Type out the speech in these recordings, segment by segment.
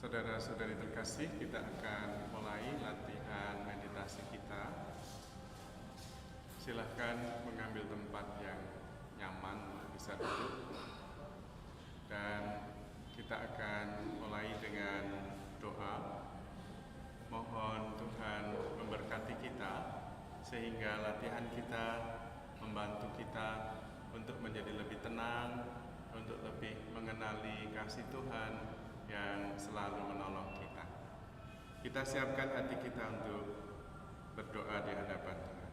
Saudara-saudari terkasih, kita akan mulai latihan meditasi kita. Silahkan mengambil tempat yang nyaman, bisa duduk. Dan kita akan mulai dengan doa. Mohon Tuhan memberkati kita, sehingga latihan kita membantu kita untuk menjadi lebih tenang, untuk lebih mengenali kasih Tuhan yang selalu menolong kita. Kita siapkan hati kita untuk berdoa di hadapan Tuhan.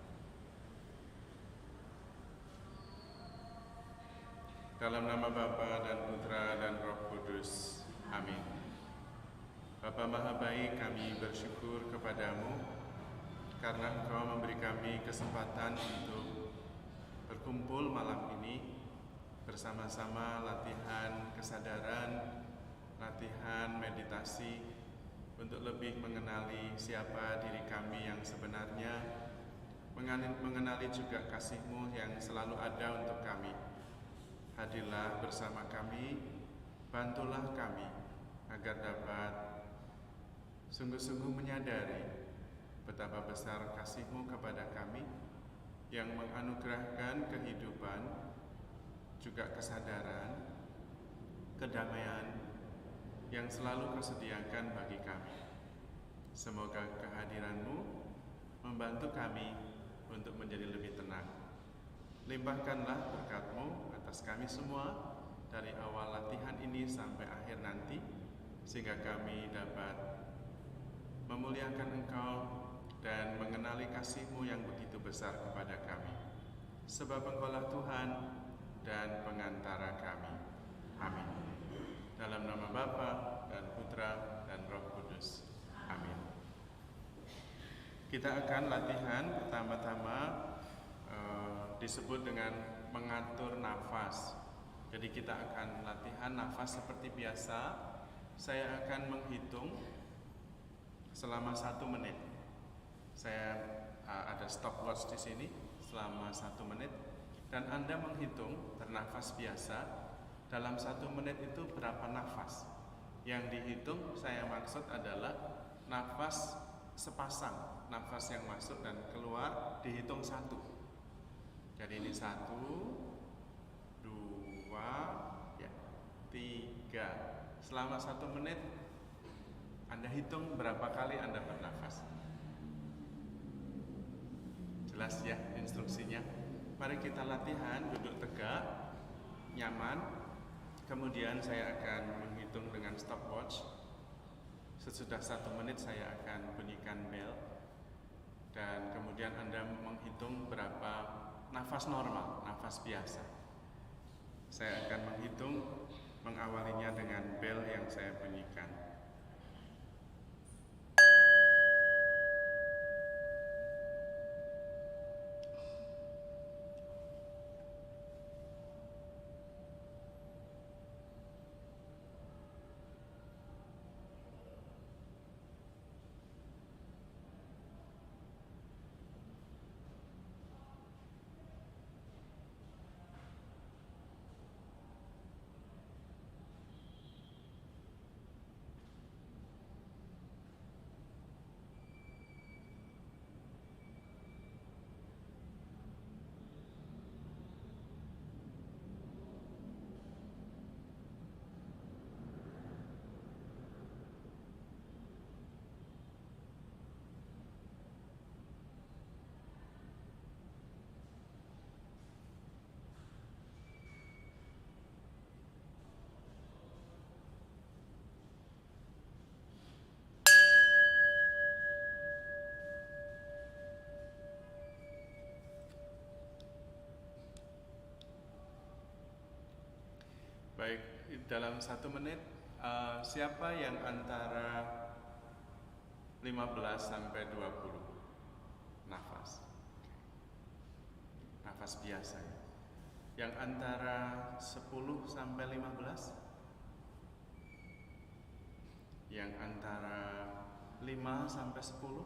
Dalam nama Bapa dan Putra dan Roh Kudus. Amin. Bapa Maha Baik, kami bersyukur kepadamu karena Engkau memberi kami kesempatan untuk berkumpul malam ini bersama-sama latihan kesadaran, latihan meditasi untuk lebih mengenali siapa diri kami yang sebenarnya, mengenali juga kasih-Mu yang selalu ada untuk kami. Hadirlah bersama kami, bantulah kami agar dapat sungguh-sungguh menyadari betapa besar kasih-Mu kepada kami yang menganugerahkan kehidupan, juga kesadaran, kedamaian yang selalu Kau sediakan bagi kami. Semoga kehadiran-Mu membantu kami untuk menjadi lebih tenang. Limpahkanlah berkat-Mu atas kami semua dari awal latihan ini sampai akhir nanti, sehingga kami dapat memuliakan Engkau dan mengenali kasih-Mu yang begitu besar kepada kami. Sebab Engkau-lah Tuhan dan pengantara kami. Amin. Dalam nama Bapa dan Putra dan Roh Kudus. Amin. Kita akan latihan pertama-tama disebut dengan mengatur nafas. Jadi kita akan latihan nafas seperti biasa. Saya akan menghitung selama 1 menit. Saya ada stopwatch di sini selama 1 menit, dan Anda menghitung bernafas biasa. Dalam 1 menit itu berapa nafas? Yang dihitung saya maksud adalah nafas sepasang, nafas yang masuk dan keluar dihitung 1. Jadi ini 1, 2, 3. Selama 1 menit Anda hitung berapa kali Anda bernafas. Jelas ya instruksinya? Mari kita latihan, duduk tegak, nyaman. Kemudian saya akan menghitung dengan stopwatch. Sesudah 1 menit saya akan bunyikan bel. Dan kemudian Anda menghitung berapa nafas normal, nafas biasa. Saya akan menghitung, mengawalinya dengan bel yang saya bunyikan. Baik, dalam 1 menit, siapa yang antara 15 sampai 20 nafas? Nafas biasa ya. Yang antara 10 sampai 15? Yang antara 5 sampai 10?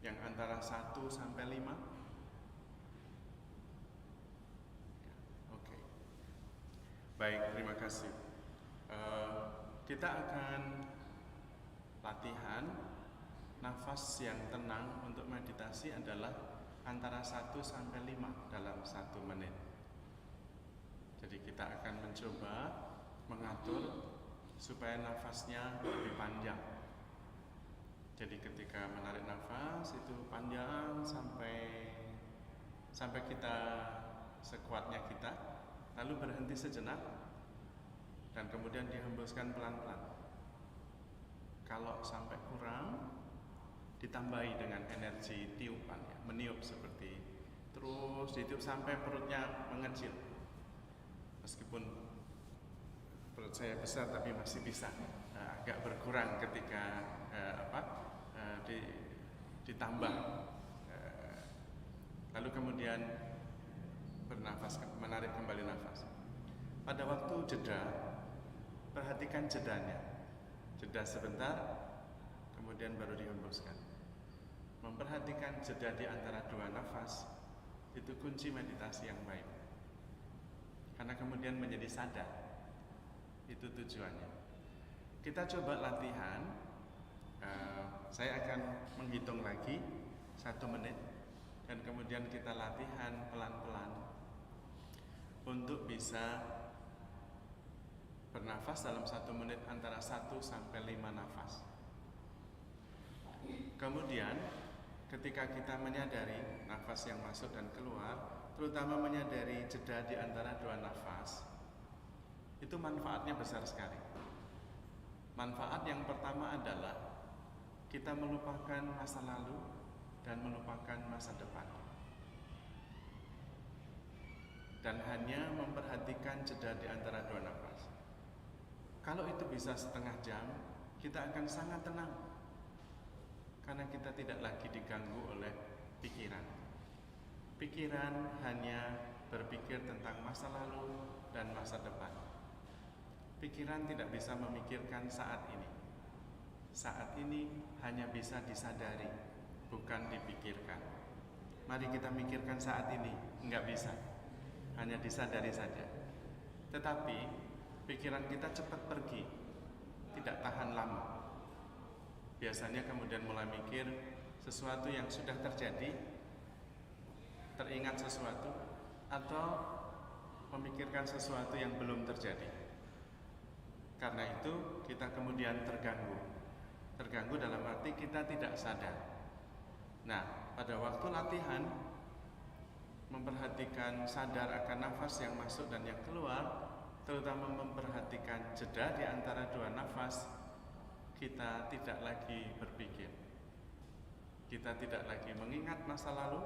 Yang antara 1 sampai 5? Baik, terima kasih. kita akan latihan nafas yang tenang untuk meditasi adalah antara 1 sampai 5 dalam 1 menit. Jadi kita akan mencoba mengatur supaya nafasnya lebih panjang. Jadi ketika menarik nafas itu panjang sampai kita sekuatnya kita, lalu berhenti sejenak dan kemudian dihembuskan pelan-pelan. Kalau sampai kurang, ditambahi dengan energi tiupan, ya, meniup seperti terus ditiup sampai perutnya mengecil. Meskipun perut saya besar tapi masih bisa agak berkurang ketika ditambah. Lalu kemudian bernafas, menarik kembali nafas. Pada waktu jeda, perhatikan jedanya. Jeda sebentar, kemudian baru dihembuskan. Memperhatikan jeda di antara 2 nafas itu kunci meditasi yang baik. Karena kemudian menjadi sadar. Itu tujuannya. Kita coba latihan. Saya akan menghitung lagi 1 menit dan kemudian kita latihan pelan-pelan untuk bisa bernafas dalam 1 menit antara 1 sampai 5 nafas. Kemudian ketika kita menyadari nafas yang masuk dan keluar, terutama menyadari jeda di antara 2 nafas, itu manfaatnya besar sekali. Manfaat yang pertama adalah kita melupakan masa lalu dan melupakan masa depan. Dan hanya memperhatikan jeda di antara 2 nafas. Kalau itu bisa setengah jam, kita akan sangat tenang. Karena kita tidak lagi diganggu oleh pikiran. Pikiran hanya berpikir tentang masa lalu dan masa depan. Pikiran tidak bisa memikirkan saat ini. Saat ini hanya bisa disadari, bukan dipikirkan. Mari kita mikirkan saat ini, enggak bisa. Hanya disadari saja. Tetapi pikiran kita cepat pergi, tidak tahan lama. Biasanya kemudian mulai mikir sesuatu yang sudah terjadi, teringat sesuatu, atau memikirkan sesuatu yang belum terjadi. Karena itu kita kemudian terganggu. Terganggu dalam arti kita tidak sadar. Nah, pada waktu latihan memperhatikan sadar akan nafas yang masuk dan yang keluar, terutama memperhatikan jeda di antara 2 nafas, kita tidak lagi berpikir. Kita tidak lagi mengingat masa lalu,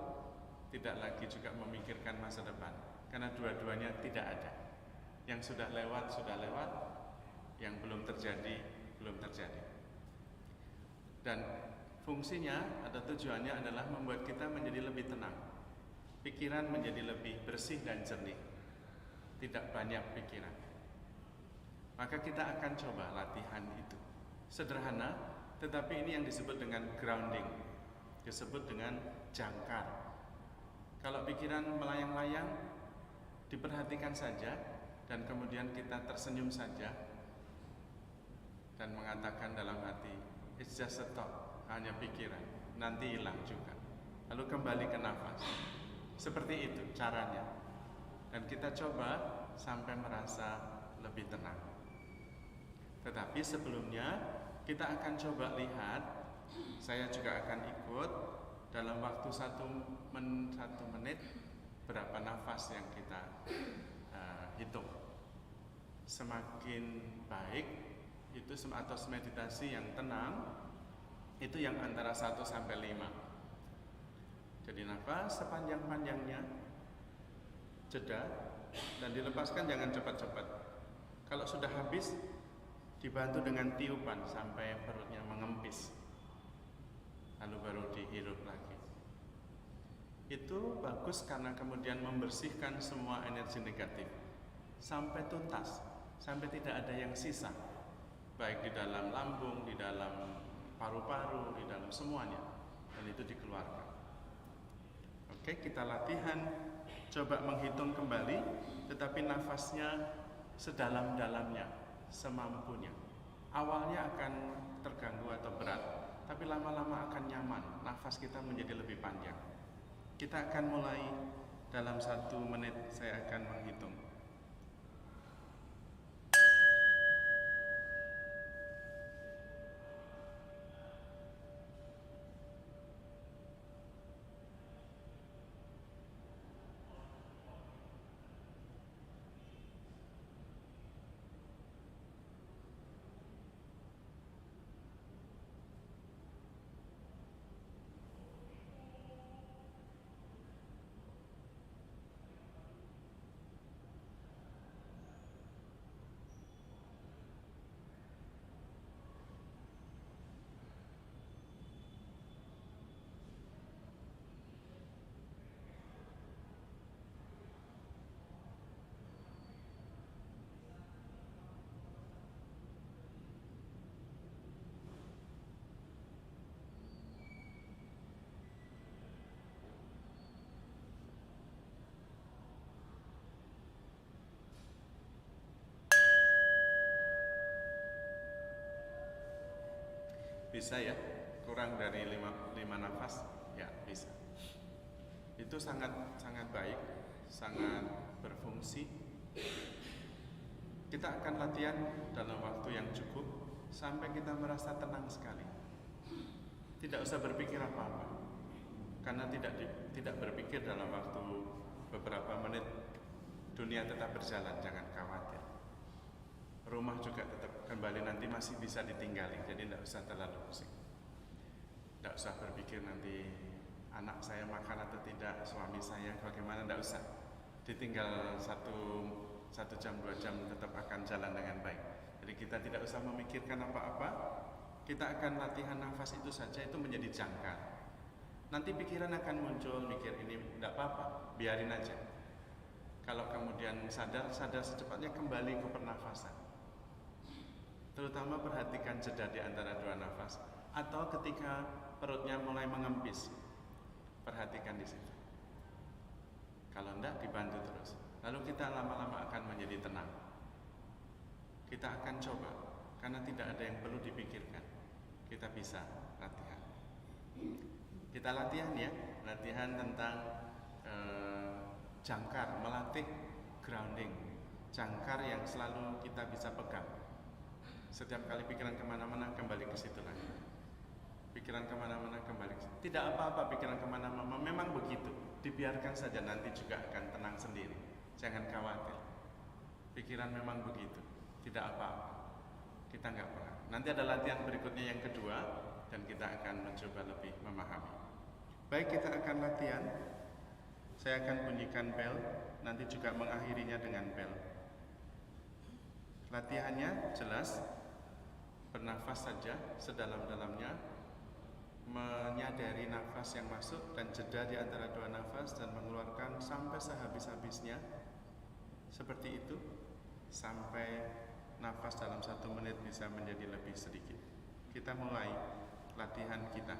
tidak lagi juga memikirkan masa depan. Karena dua-duanya tidak ada. Yang sudah lewat, yang belum terjadi, belum terjadi. Dan fungsinya atau tujuannya adalah membuat kita menjadi lebih tenang. Pikiran menjadi lebih bersih dan jernih. Tidak banyak pikiran. Maka kita akan coba latihan itu. Sederhana, tetapi ini yang disebut dengan grounding, disebut dengan jangkar. Kalau pikiran melayang-layang, diperhatikan saja dan kemudian kita tersenyum saja dan mengatakan dalam hati, it's just a thought, hanya pikiran, nanti hilang juga. Lalu kembali ke nafas. Seperti itu caranya. Dan kita coba sampai merasa lebih tenang. Tetapi sebelumnya kita akan coba lihat, saya juga akan ikut dalam waktu 1 menit berapa nafas yang kita hitung. Semakin baik itu atau meditasi yang tenang itu yang antara 1 sampai 5. Jadi nafas sepanjang-panjangnya, jeda dan dilepaskan jangan cepat-cepat. Kalau sudah habis, dibantu dengan tiupan sampai perutnya mengempis, lalu baru dihirup lagi. Itu bagus karena kemudian membersihkan semua energi negatif sampai tuntas, sampai tidak ada yang sisa, baik di dalam lambung, di dalam paru-paru, di dalam semuanya, dan itu dikeluarkan. Oke, kita latihan, coba menghitung kembali, tetapi nafasnya sedalam-dalamnya, semampunya. awalnya akan terganggu atau berat, tapi lama-lama akan nyaman, nafas kita menjadi lebih panjang. Kita akan mulai dalam 1 menit, saya akan menghitung. Bisa ya? Kurang dari 5 nafas? Ya, bisa. Itu sangat baik, sangat berfungsi. Kita akan latihan dalam waktu yang cukup sampai kita merasa tenang sekali. Tidak usah berpikir apa-apa. Karena tidak berpikir dalam waktu beberapa menit, dunia tetap berjalan, jangan khawatir. Rumah juga tetap kembali nanti masih bisa ditinggali, jadi tidak usah terlalu pusing. Tidak usah berpikir nanti anak saya makan atau tidak, suami saya bagaimana, tidak usah. Ditinggal 1 jam 2 jam tetap akan jalan dengan baik. Jadi kita tidak usah memikirkan apa-apa, kita akan latihan nafas itu saja, itu menjadi jangkar. Nanti pikiran akan muncul, mikir ini tidak apa-apa, biarin aja. Kalau kemudian sadar secepatnya kembali ke pernafasan. Terutama perhatikan jeda di antara 2 nafas, atau ketika perutnya mulai mengempis, perhatikan di situ. Kalau enggak, dibantu terus. Lalu kita lama-lama akan menjadi tenang. Kita akan coba, karena tidak ada yang perlu dipikirkan. Kita bisa latihan. Kita latihan ya, latihan tentang jangkar, melatih grounding, jangkar yang selalu kita bisa pegang. Setiap kali pikiran kemana-mana, kembali ke situ lagi. Pikiran kemana-mana, kembali ke situ. Tidak apa-apa pikiran kemana-mana, memang begitu. Dibiarkan saja, nanti juga akan tenang sendiri. Jangan khawatir. Pikiran memang begitu, tidak apa-apa. Kita nggak pernah. Nanti ada latihan berikutnya yang kedua, dan kita akan mencoba lebih memahami. Baik, kita akan latihan. Saya akan bunyikan bel, nanti juga mengakhirinya dengan bel. Latihannya jelas, bernafas saja sedalam-dalamnya, menyadari nafas yang masuk dan jeda di antara 2 nafas dan mengeluarkan sampai sehabis-habisnya. Seperti itu sampai nafas dalam 1 menit bisa menjadi lebih sedikit. Kita mulai latihan kita.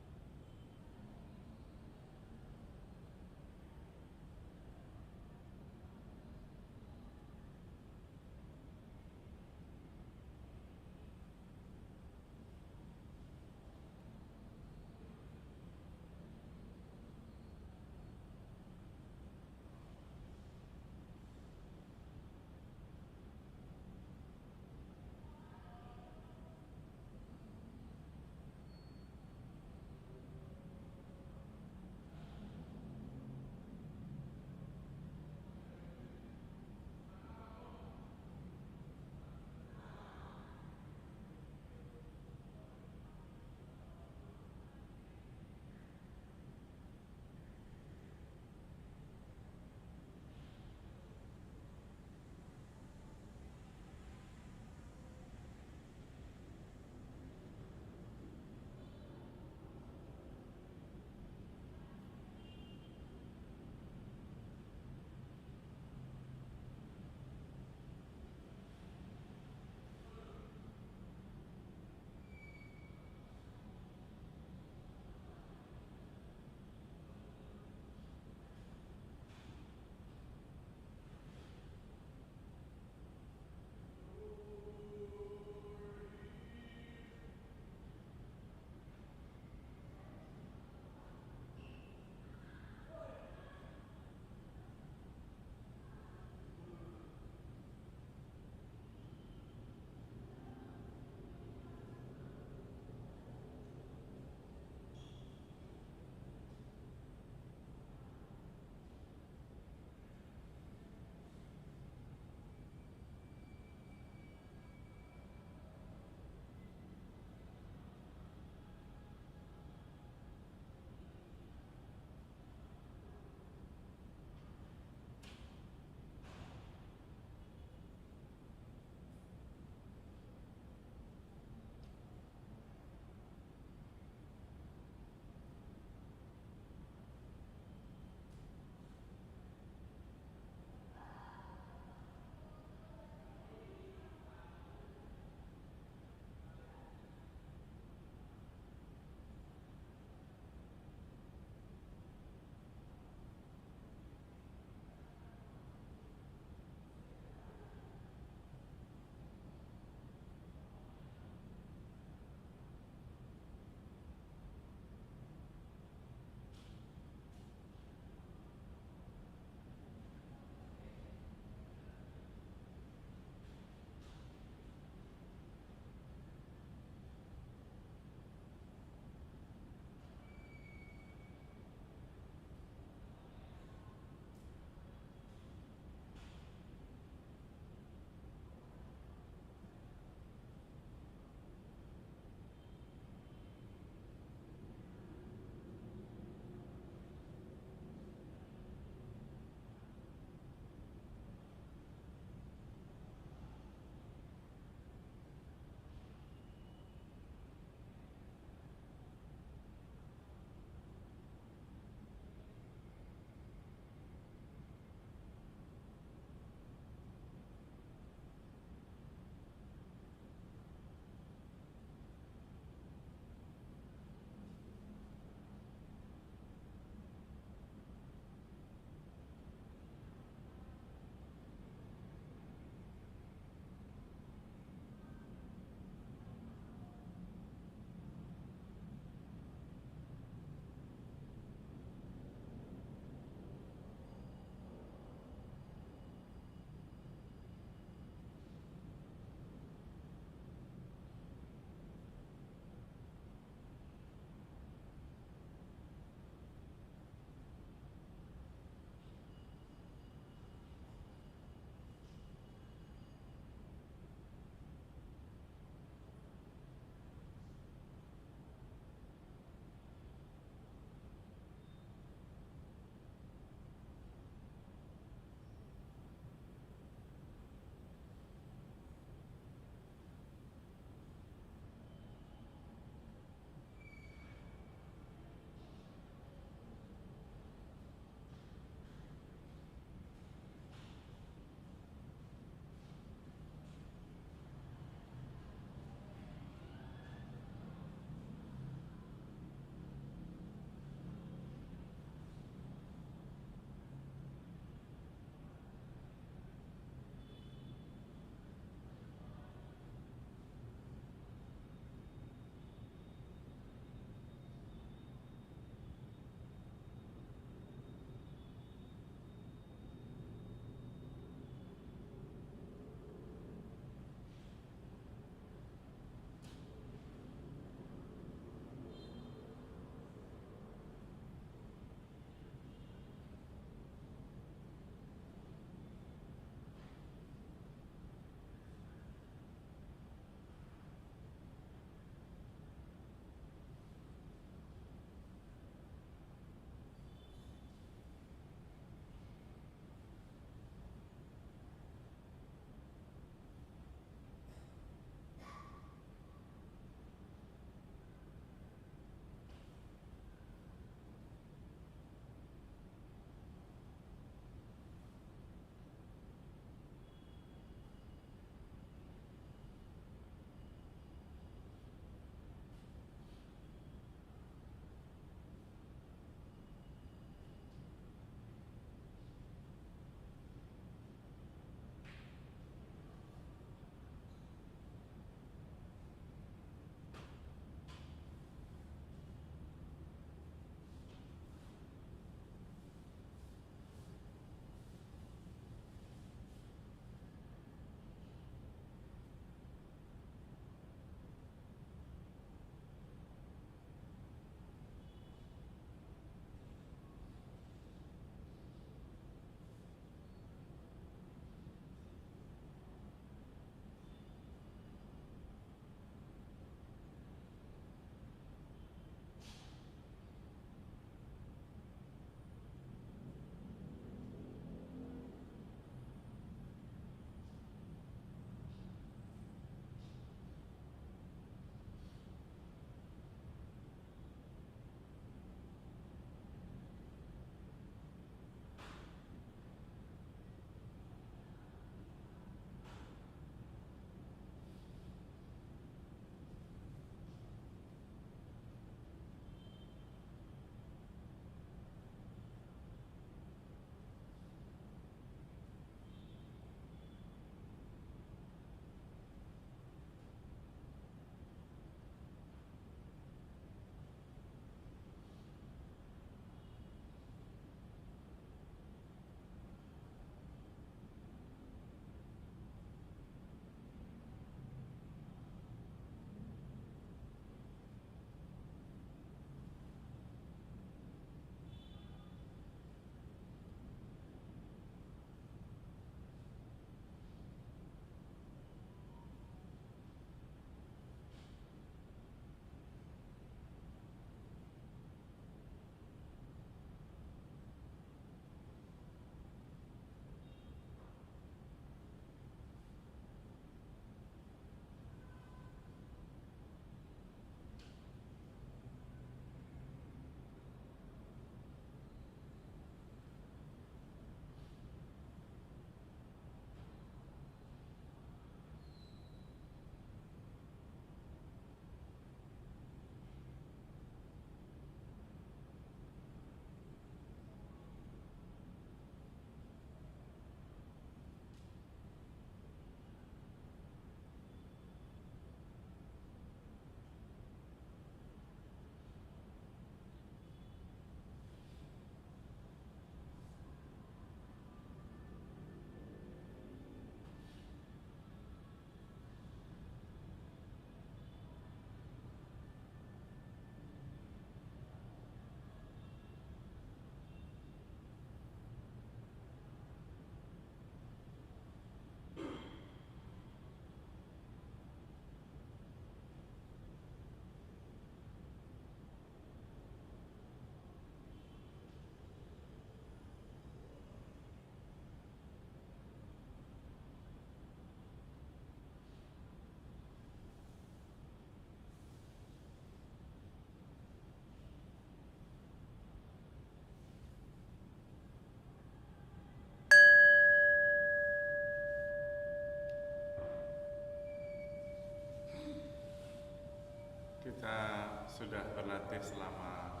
sudah berlatih selama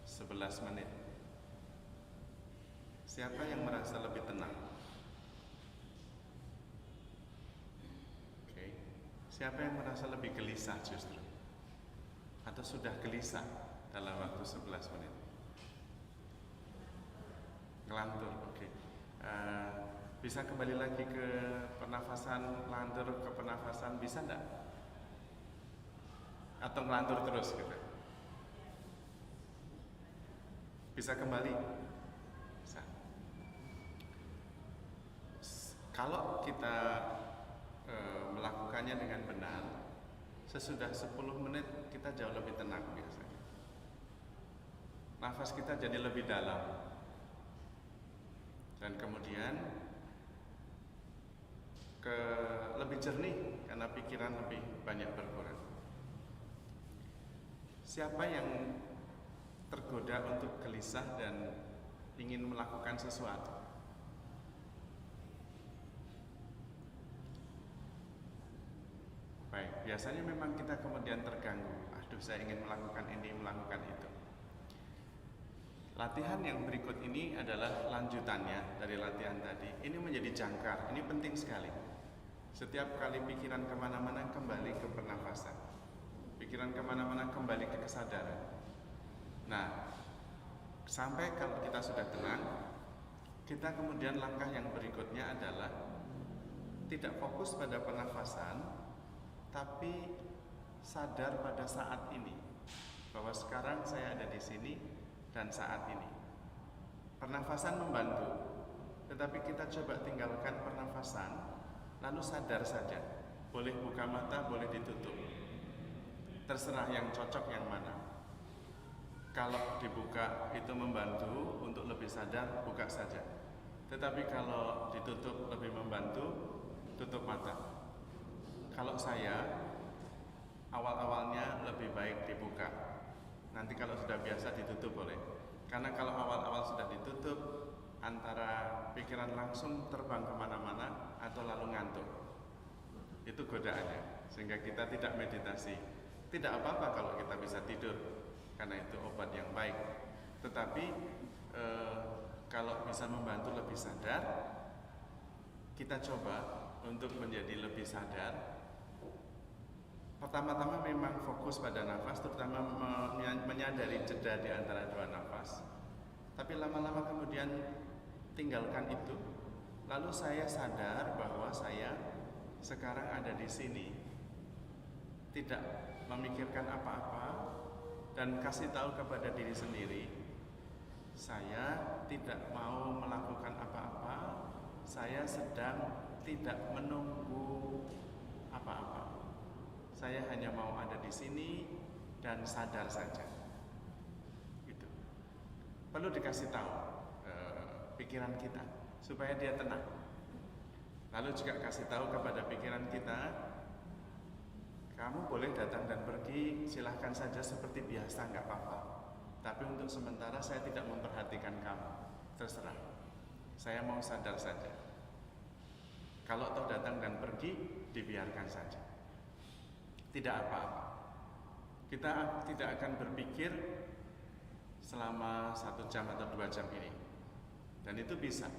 11 menit. Siapa yang merasa lebih tenang? Oke. Siapa yang merasa lebih gelisah justru? Atau sudah gelisah dalam waktu 11 menit? Ngelantur, oke. Bisa kembali lagi ke pernafasan, lantur ke pernafasan, bisa enggak? Atau ngelantur terus gitu? Bisa kembali? Bisa. Kalau kita melakukannya dengan benar, sesudah 10 menit kita jauh lebih tenang biasanya. Nafas kita jadi lebih dalam. Dan kemudian lebih jernih karena pikiran lebih banyak berkurang. Siapa yang tergoda untuk gelisah dan ingin melakukan sesuatu? Baik, biasanya memang kita kemudian terganggu. Aduh, saya ingin melakukan ini, melakukan itu. Latihan yang berikut ini adalah lanjutannya dari latihan tadi. Ini menjadi jangkar, ini penting sekali. Setiap kali pikiran kemana-mana, kembali ke pernafasan. Pikiran kemana-mana, kembali ke kesadaran. Nah, sampai kalau kita sudah tenang, kita kemudian langkah yang berikutnya adalah tidak fokus pada pernafasan, tapi sadar pada saat ini, bahwa sekarang saya ada di sini dan saat ini. Pernafasan membantu, tetapi kita coba tinggalkan pernafasan, lalu sadar saja. Boleh buka mata, boleh ditutup. Terserah yang cocok yang mana. Kalau dibuka itu membantu untuk lebih sadar, buka saja. Tetapi kalau ditutup lebih membantu, tutup mata. Kalau saya, awal-awalnya lebih baik dibuka. Nanti kalau sudah biasa ditutup boleh. Karena kalau awal-awal sudah ditutup, antara pikiran langsung terbang kemana-mana atau lalu ngantuk. Itu godaannya, sehingga kita tidak meditasi. Tidak apa-apa kalau kita bisa tidur, karena itu obat yang baik. Tetapi kalau bisa membantu lebih sadar, kita coba untuk menjadi lebih sadar. Pertama-tama memang fokus pada nafas, terutama menyadari jeda di antara dua nafas. Tapi lama-lama kemudian tinggalkan itu. Lalu saya sadar bahwa saya sekarang ada di sini, tidak memikirkan apa-apa, dan kasih tahu kepada diri sendiri, saya tidak mau melakukan apa-apa, saya sedang tidak menunggu apa-apa. Saya hanya mau ada di sini dan sadar saja. Gitu. Perlu dikasih tahu pikiran kita supaya dia tenang. Lalu juga kasih tahu kepada pikiran kita, kamu boleh datang dan pergi, silahkan saja seperti biasa, nggak apa-apa. Tapi untuk sementara saya tidak memperhatikan kamu, terserah. Saya mau sadar saja. Kalau toh datang dan pergi, dibiarkan saja. Tidak apa-apa. Kita tidak akan berpikir selama 1 jam atau 2 jam ini. Dan itu bisa.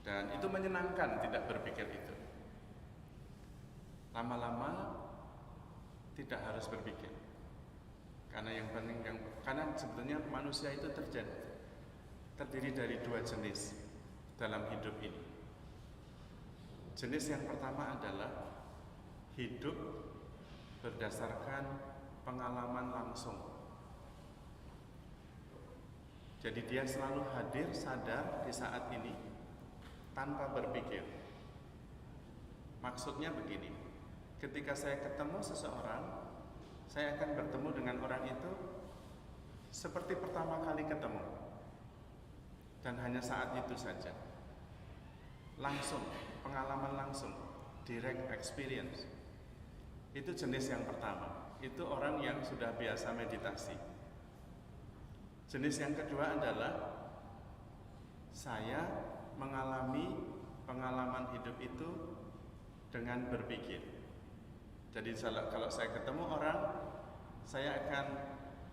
Dan itu menyenangkan tidak berpikir itu. Lama-lama tidak harus berpikir. Karena yang penting karena sebetulnya manusia itu terdiri dari 2 jenis dalam hidup ini. Jenis yang pertama adalah hidup berdasarkan pengalaman langsung. Jadi dia selalu hadir, sadar di saat ini tanpa berpikir. Maksudnya begini, ketika saya ketemu seseorang, saya akan bertemu dengan orang itu seperti pertama kali ketemu. Dan hanya saat itu saja. Langsung, pengalaman langsung, direct experience. Itu jenis yang pertama. Itu orang yang sudah biasa meditasi. Jenis yang kedua adalah saya mengalami pengalaman hidup itu dengan berpikir. Jadi kalau saya ketemu orang, saya akan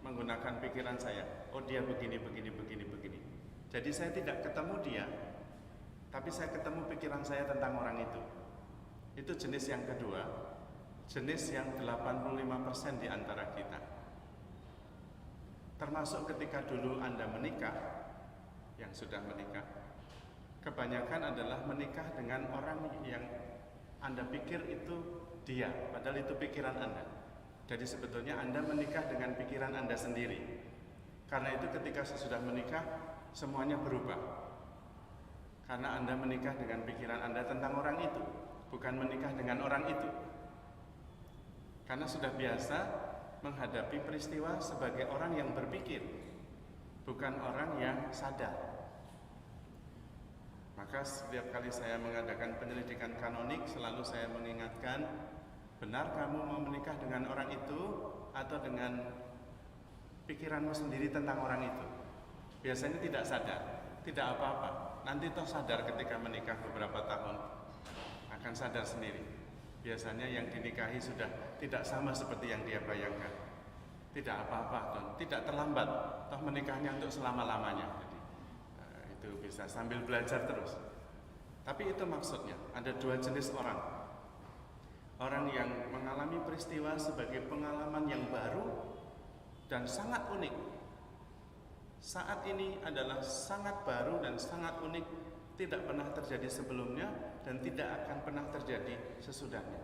menggunakan pikiran saya. Oh, dia begini, begini, begini, begini. Jadi saya tidak ketemu dia, tapi saya ketemu pikiran saya tentang orang itu. Itu jenis yang kedua, jenis yang 85% di antara kita. Termasuk ketika dulu Anda menikah, yang sudah menikah, kebanyakan adalah menikah dengan orang yang Anda pikir itu dia, padahal itu pikiran Anda. Jadi sebetulnya Anda menikah dengan pikiran Anda sendiri. Karena itu ketika sesudah menikah, semuanya berubah. Karena Anda menikah dengan pikiran Anda tentang orang itu, bukan menikah dengan orang itu. Karena sudah biasa menghadapi peristiwa sebagai orang yang berpikir, bukan orang yang sadar. Maka setiap kali saya mengadakan penyelidikan kanonik, selalu saya mengingatkan, benar kamu mau menikah dengan orang itu atau dengan pikiranmu sendiri tentang orang itu? Biasanya tidak sadar, tidak apa-apa. Nanti toh sadar ketika menikah beberapa tahun, akan sadar sendiri. Biasanya yang dinikahi sudah tidak sama seperti yang dia bayangkan. Tidak apa-apa, toh tidak terlambat, toh menikahnya untuk selama-lamanya. Jadi itu bisa sambil belajar terus. Tapi itu maksudnya, ada dua jenis orang. Orang yang mengalami peristiwa sebagai pengalaman yang baru dan sangat unik. Saat ini adalah sangat baru dan sangat unik, tidak pernah terjadi sebelumnya dan tidak akan pernah terjadi sesudahnya.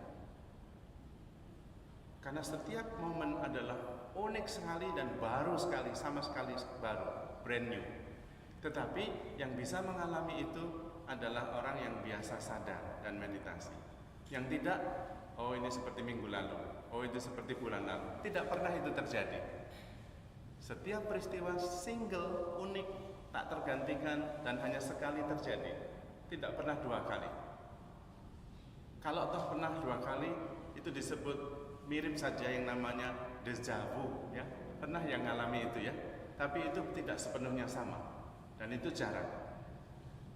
Karena setiap momen adalah unik sekali dan baru sekali, sama sekali baru, brand new. Tetapi yang bisa mengalami itu adalah orang yang biasa sadar dan meditasi. Yang tidak, oh ini seperti minggu lalu, oh itu seperti bulan lalu. Tidak pernah itu terjadi. Setiap peristiwa single, unik, tak tergantikan dan hanya sekali terjadi. Tidak pernah dua kali. Kalau toh pernah dua kali, itu disebut mirip saja yang namanya déjà vu, ya. Pernah yang ngalami itu ya. Tapi itu tidak sepenuhnya sama. Dan itu jarang.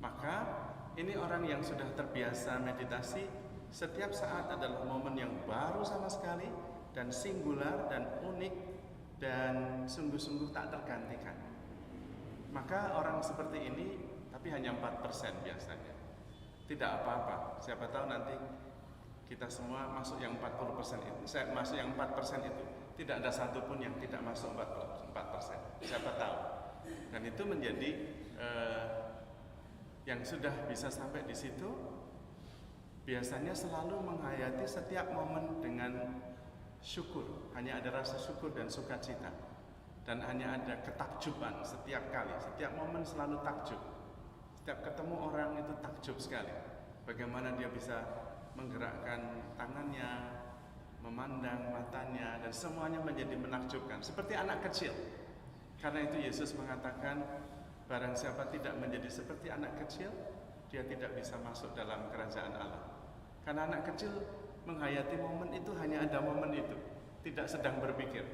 Maka ini orang yang sudah terbiasa meditasi, setiap saat adalah momen yang baru sama sekali dan singular dan unik dan sungguh-sungguh tak tergantikan. Maka orang seperti ini, tapi hanya 4% biasanya. Tidak apa-apa, siapa tahu nanti kita semua masuk yang 40% itu. Saya masuk yang 4% itu. Tidak ada satupun yang tidak masuk 4%. Siapa tahu. Dan itu menjadi yang sudah bisa sampai di situ, biasanya selalu menghayati setiap momen dengan syukur. Hanya ada rasa syukur dan sukacita. Dan hanya ada ketakjuban setiap kali. Setiap momen selalu takjub. Setiap ketemu orang itu takjub sekali. Bagaimana dia bisa menggerakkan tangannya, memandang matanya, dan semuanya menjadi menakjubkan. Seperti anak kecil. Karena itu Yesus mengatakan, barang siapa tidak menjadi seperti anak kecil, dia tidak bisa masuk dalam kerajaan Allah. Karena anak kecil menghayati momen itu hanya ada momen itu, tidak sedang berpikir.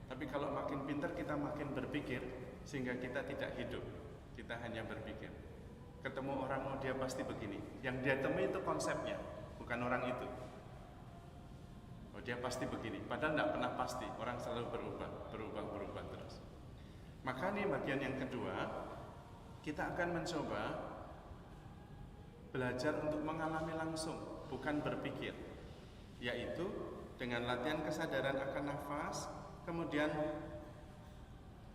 Tapi kalau makin pintar kita makin berpikir, sehingga kita tidak hidup, kita hanya berpikir. Ketemu orang, oh dia pasti begini. Yang dia temui itu konsepnya, bukan orang itu. Oh dia pasti begini, padahal tidak pernah pasti. Orang selalu berubah terus. Maka ini bagian yang kedua, kita akan mencoba belajar untuk mengalami langsung, bukan berpikir. Yaitu dengan latihan kesadaran akan nafas, kemudian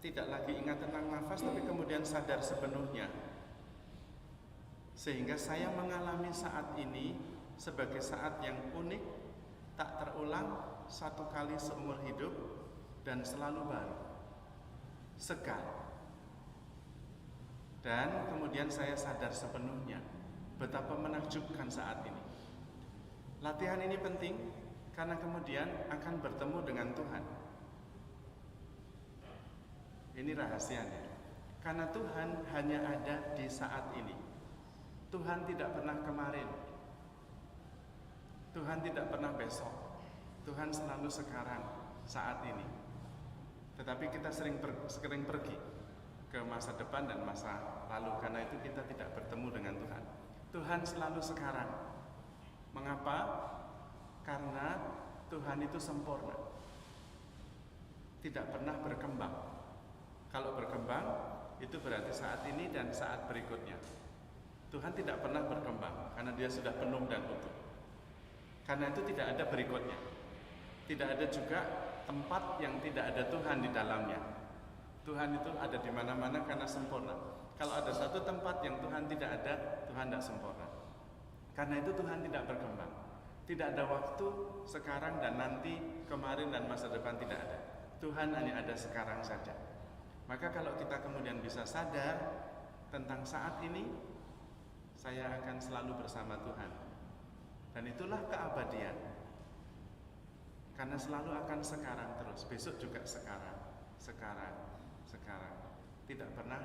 tidak lagi ingat tentang nafas, tapi kemudian sadar sepenuhnya. Sehingga saya mengalami saat ini sebagai saat yang unik, tak terulang, satu kali seumur hidup, dan selalu baru, segar. Dan kemudian saya sadar sepenuhnya betapa menakjubkan saat ini. Latihan ini penting karena kemudian akan bertemu dengan Tuhan. Ini rahasianya. Karena Tuhan hanya ada di saat ini. Tuhan tidak pernah kemarin. Tuhan tidak pernah besok. Tuhan selalu sekarang, saat ini. Tetapi kita sering pergi ke masa depan dan masa lalu. Karena itu kita tidak bertemu dengan Tuhan. Tuhan selalu sekarang. Mengapa? Karena Tuhan itu sempurna. tidak pernah berkembang. Kalau berkembang, itu berarti saat ini dan saat berikutnya. Tuhan tidak pernah berkembang, karena dia sudah penuh dan utuh. Karena itu tidak ada berikutnya. Tidak ada juga tempat yang tidak ada Tuhan di dalamnya. Tuhan itu ada di mana-mana karena sempurna. Kalau ada satu tempat yang Tuhan tidak ada, Tuhan tidak sempurna. Karena itu Tuhan tidak berkembang. Tidak ada waktu, sekarang dan nanti, kemarin dan masa depan, tidak ada. Tuhan hanya ada sekarang saja. Maka kalau kita kemudian bisa sadar tentang saat ini, saya akan selalu bersama Tuhan. Dan itulah keabadian. Karena selalu akan sekarang terus, besok juga sekarang. Tidak pernah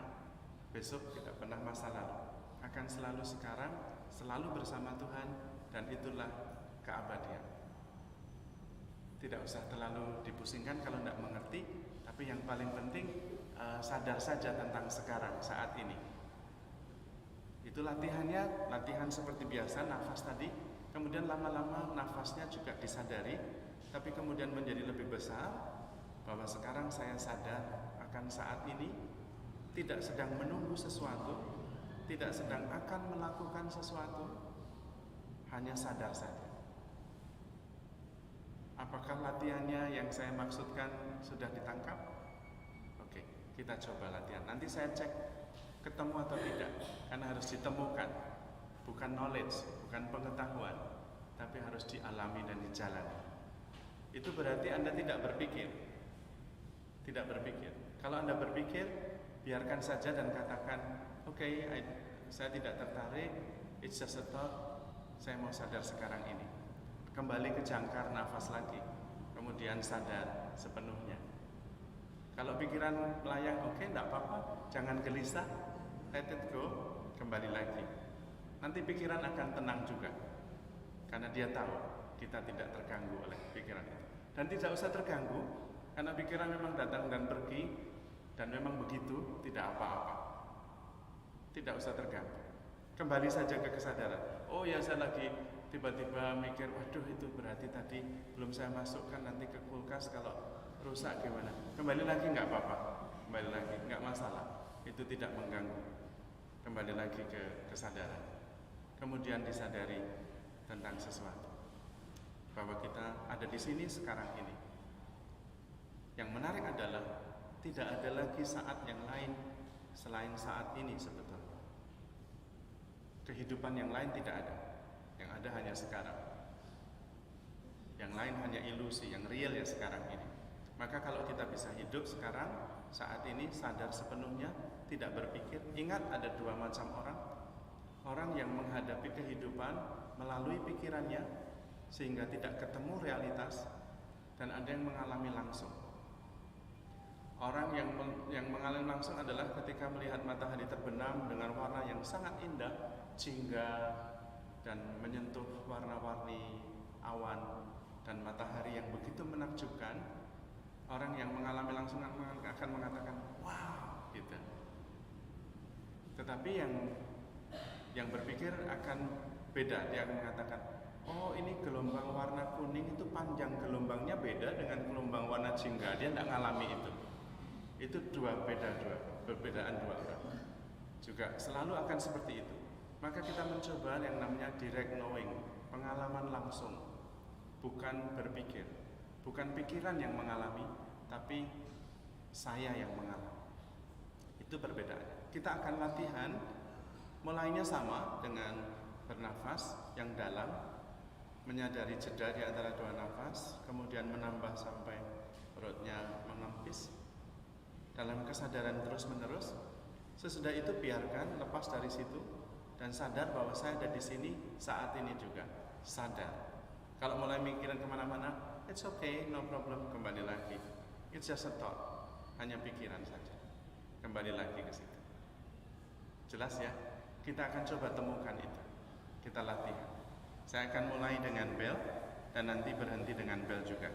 besok, tidak pernah masa lalu. Akan selalu sekarang, selalu bersama Tuhan, dan itulah keabadian. Tidak usah terlalu dipusingkan kalau tidak mengerti, tapi yang paling penting sadar saja tentang sekarang, saat ini. Itu latihannya, latihan seperti biasa, nafas tadi. Kemudian lama-lama nafasnya juga disadari, tapi kemudian menjadi lebih besar, bahwa sekarang saya sadar akan saat ini, tidak sedang menunggu sesuatu, tidak sedang akan melakukan sesuatu, hanya sadar saja. Apakah latihannya yang saya maksudkan sudah ditangkap? Oke, kita coba latihan. Nanti saya cek ketemu atau tidak, karena harus ditemukan. Bukan knowledge, bukan pengetahuan, tapi harus dialami dan dijalani. Itu berarti Anda tidak berpikir. Tidak berpikir. Kalau Anda berpikir, biarkan saja dan katakan, oke, saya tidak tertarik, it's just a thought, saya mau sadar sekarang ini. Kembali ke jangkar nafas lagi, kemudian sadar sepenuhnya. Kalau pikiran melayang, oke, tidak apa-apa, jangan gelisah, let it go, kembali lagi. Nanti pikiran akan tenang juga, karena dia tahu kita tidak terganggu oleh pikiran itu. Dan tidak usah terganggu, karena pikiran memang datang dan pergi, dan memang begitu, tidak apa-apa. Tidak usah terganggu. Kembali saja ke kesadaran. Oh ya, saya lagi tiba-tiba mikir, waduh itu berarti tadi belum saya masukkan nanti ke kulkas, kalau rusak gimana? Kembali lagi, nggak apa-apa. Kembali lagi, nggak masalah. Itu tidak mengganggu. Kembali lagi ke kesadaran. Kemudian disadari tentang sesuatu, bahwa kita ada di sini sekarang ini. Yang menarik adalah tidak ada lagi saat yang lain selain saat ini sebetulnya. Kehidupan yang lain tidak ada. Yang ada hanya sekarang. Yang lain hanya ilusi, yang real ya sekarang ini. Maka kalau kita bisa hidup sekarang, saat ini, sadar sepenuhnya, tidak berpikir. Ingat ada dua macam orang. Orang yang menghadapi kehidupan melalui pikirannya, sehingga tidak ketemu realitas, dan ada yang mengalami langsung. Orang yang mengalami langsung adalah ketika melihat matahari terbenam dengan warna yang sangat indah, jingga, dan menyentuh warna-warni awan dan matahari yang begitu menakjubkan. Orang yang mengalami langsung akan mengatakan, wow, gitu. Tetapi yang berpikir akan beda. Dia akan mengatakan, oh ini gelombang warna kuning itu panjang gelombangnya beda dengan gelombang warna jingga. Dia tidak mengalami itu. Itu perbedaan dua orang. Juga selalu akan seperti itu. Maka kita mencoba yang namanya direct knowing, pengalaman langsung, bukan berpikir, bukan pikiran yang mengalami, tapi saya yang mengalami. Itu perbedaan. Kita akan latihan, mulainya sama dengan bernafas yang dalam, menyadari jeda di antara dua nafas, kemudian menambah sampai perutnya mengempis, dalam kesadaran terus-menerus. Sesudah itu biarkan lepas dari situ dan sadar bahwa saya ada di sini saat ini juga. Sadar. Kalau mulai mikiran kemana-mana, it's okay, no problem, kembali lagi. It's just a thought, hanya pikiran saja. Kembali lagi ke situ. Jelas ya? Kita akan coba temukan itu. Kita latihan. Saya akan mulai dengan bel dan nanti berhenti dengan bel juga.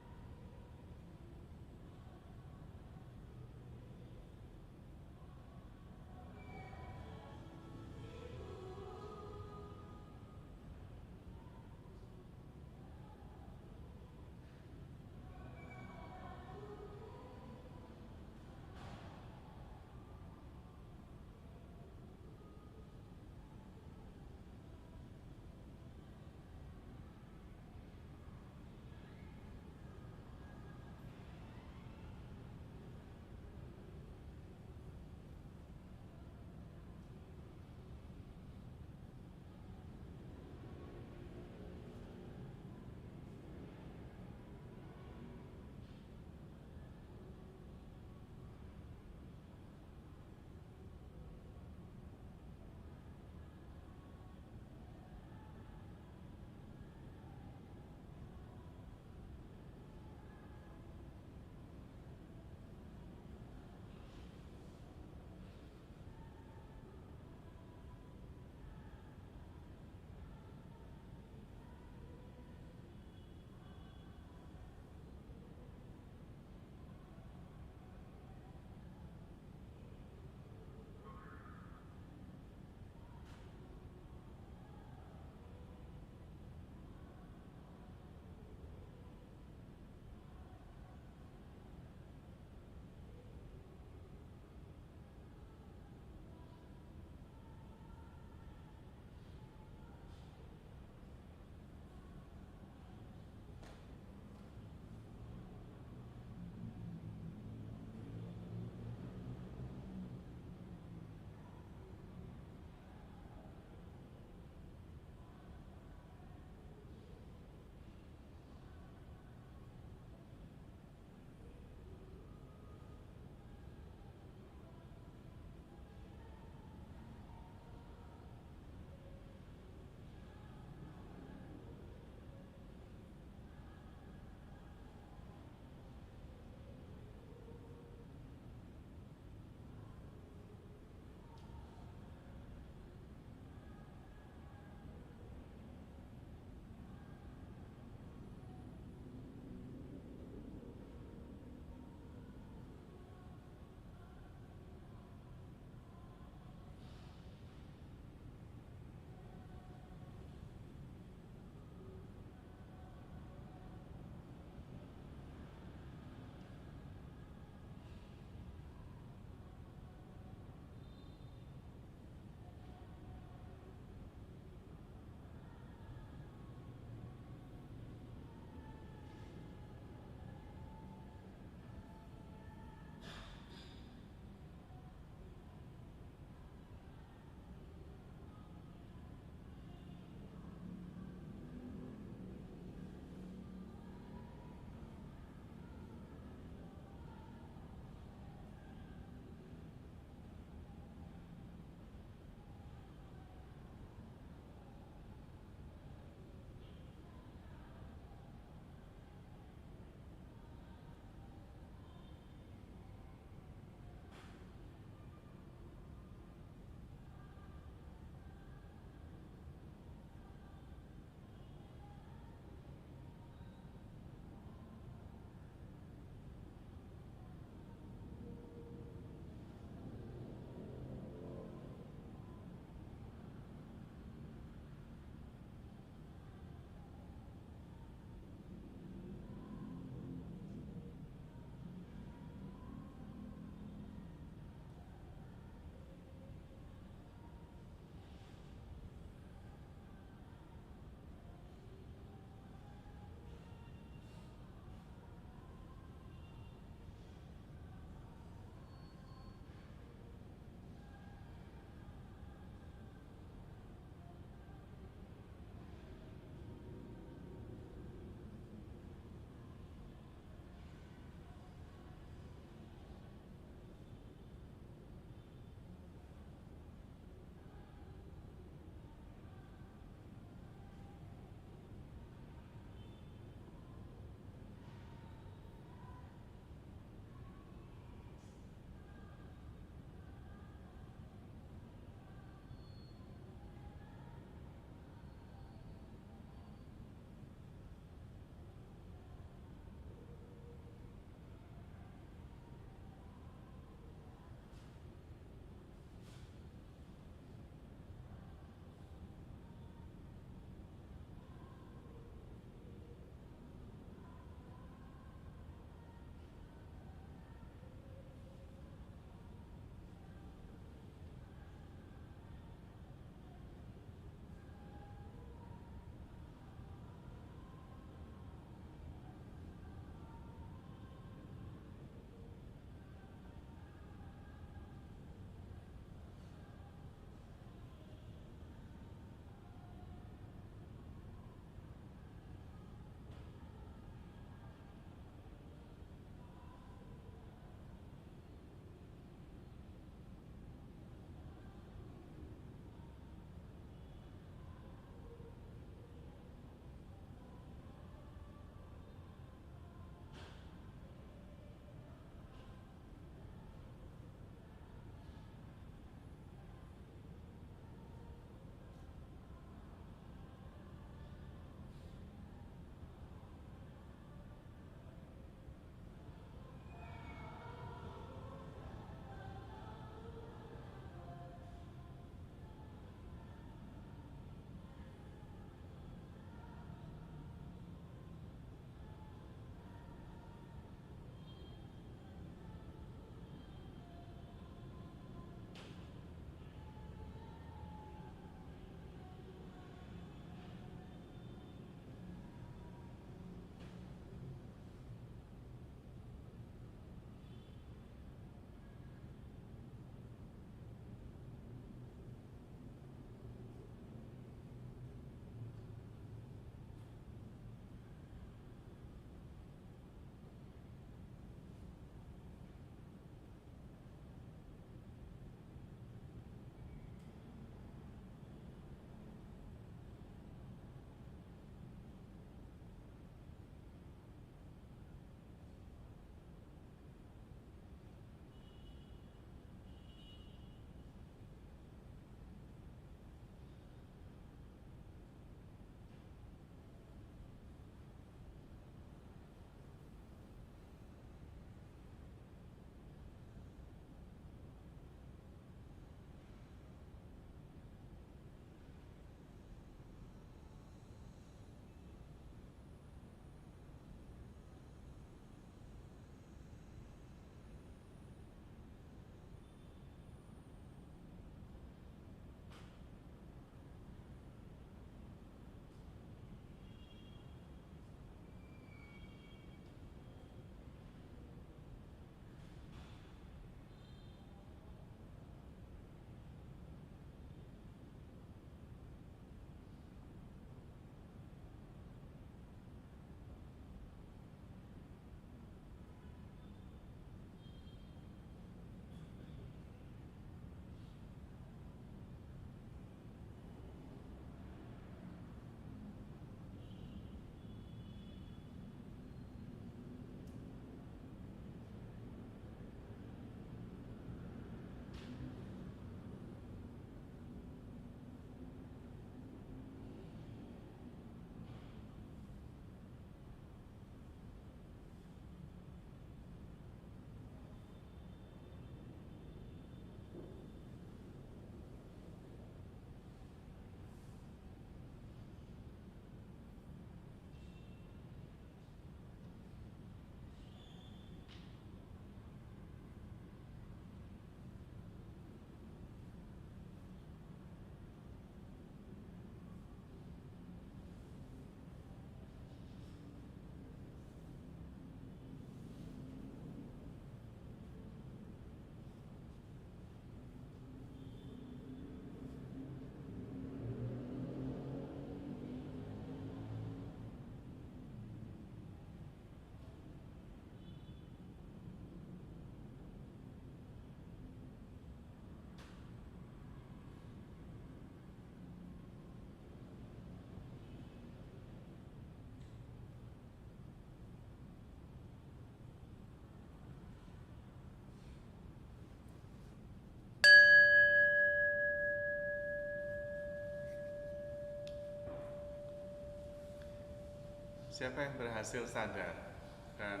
Siapa yang berhasil sadar dan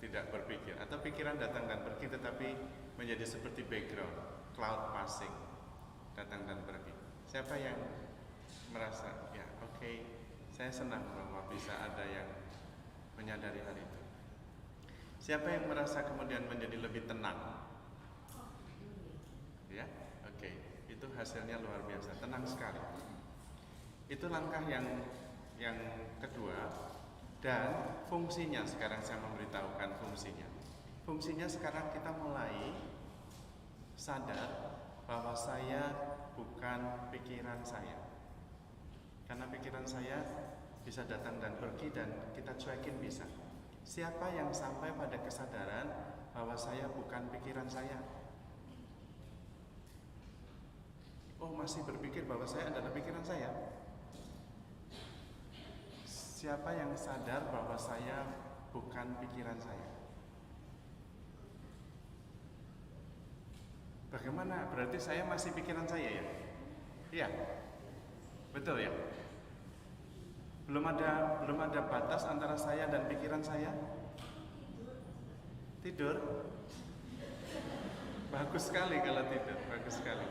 tidak berpikir, atau pikiran datang dan pergi tetapi menjadi seperti background, cloud passing, datang dan pergi. Siapa yang merasa, ya oke, saya senang bahwa bisa ada yang menyadari hal itu. Siapa yang merasa kemudian menjadi lebih tenang? Ya, oke, itu hasilnya luar biasa, tenang sekali. Itu langkah yang kedua. Dan fungsinya, sekarang saya memberitahukan fungsinya. Fungsinya sekarang kita mulai sadar bahwa saya bukan pikiran saya. Karena pikiran saya bisa datang dan pergi dan kita cuekin bisa. Siapa yang sampai pada kesadaran bahwa saya bukan pikiran saya? Oh, masih berpikir bahwa saya adalah pikiran saya? Siapa yang sadar bahwa saya bukan pikiran saya? Bagaimana? Berarti saya masih pikiran saya ya? Iya. Betul ya? Belum ada batas antara saya dan pikiran saya? Tidur? Bagus sekali kalau tidur, bagus sekali.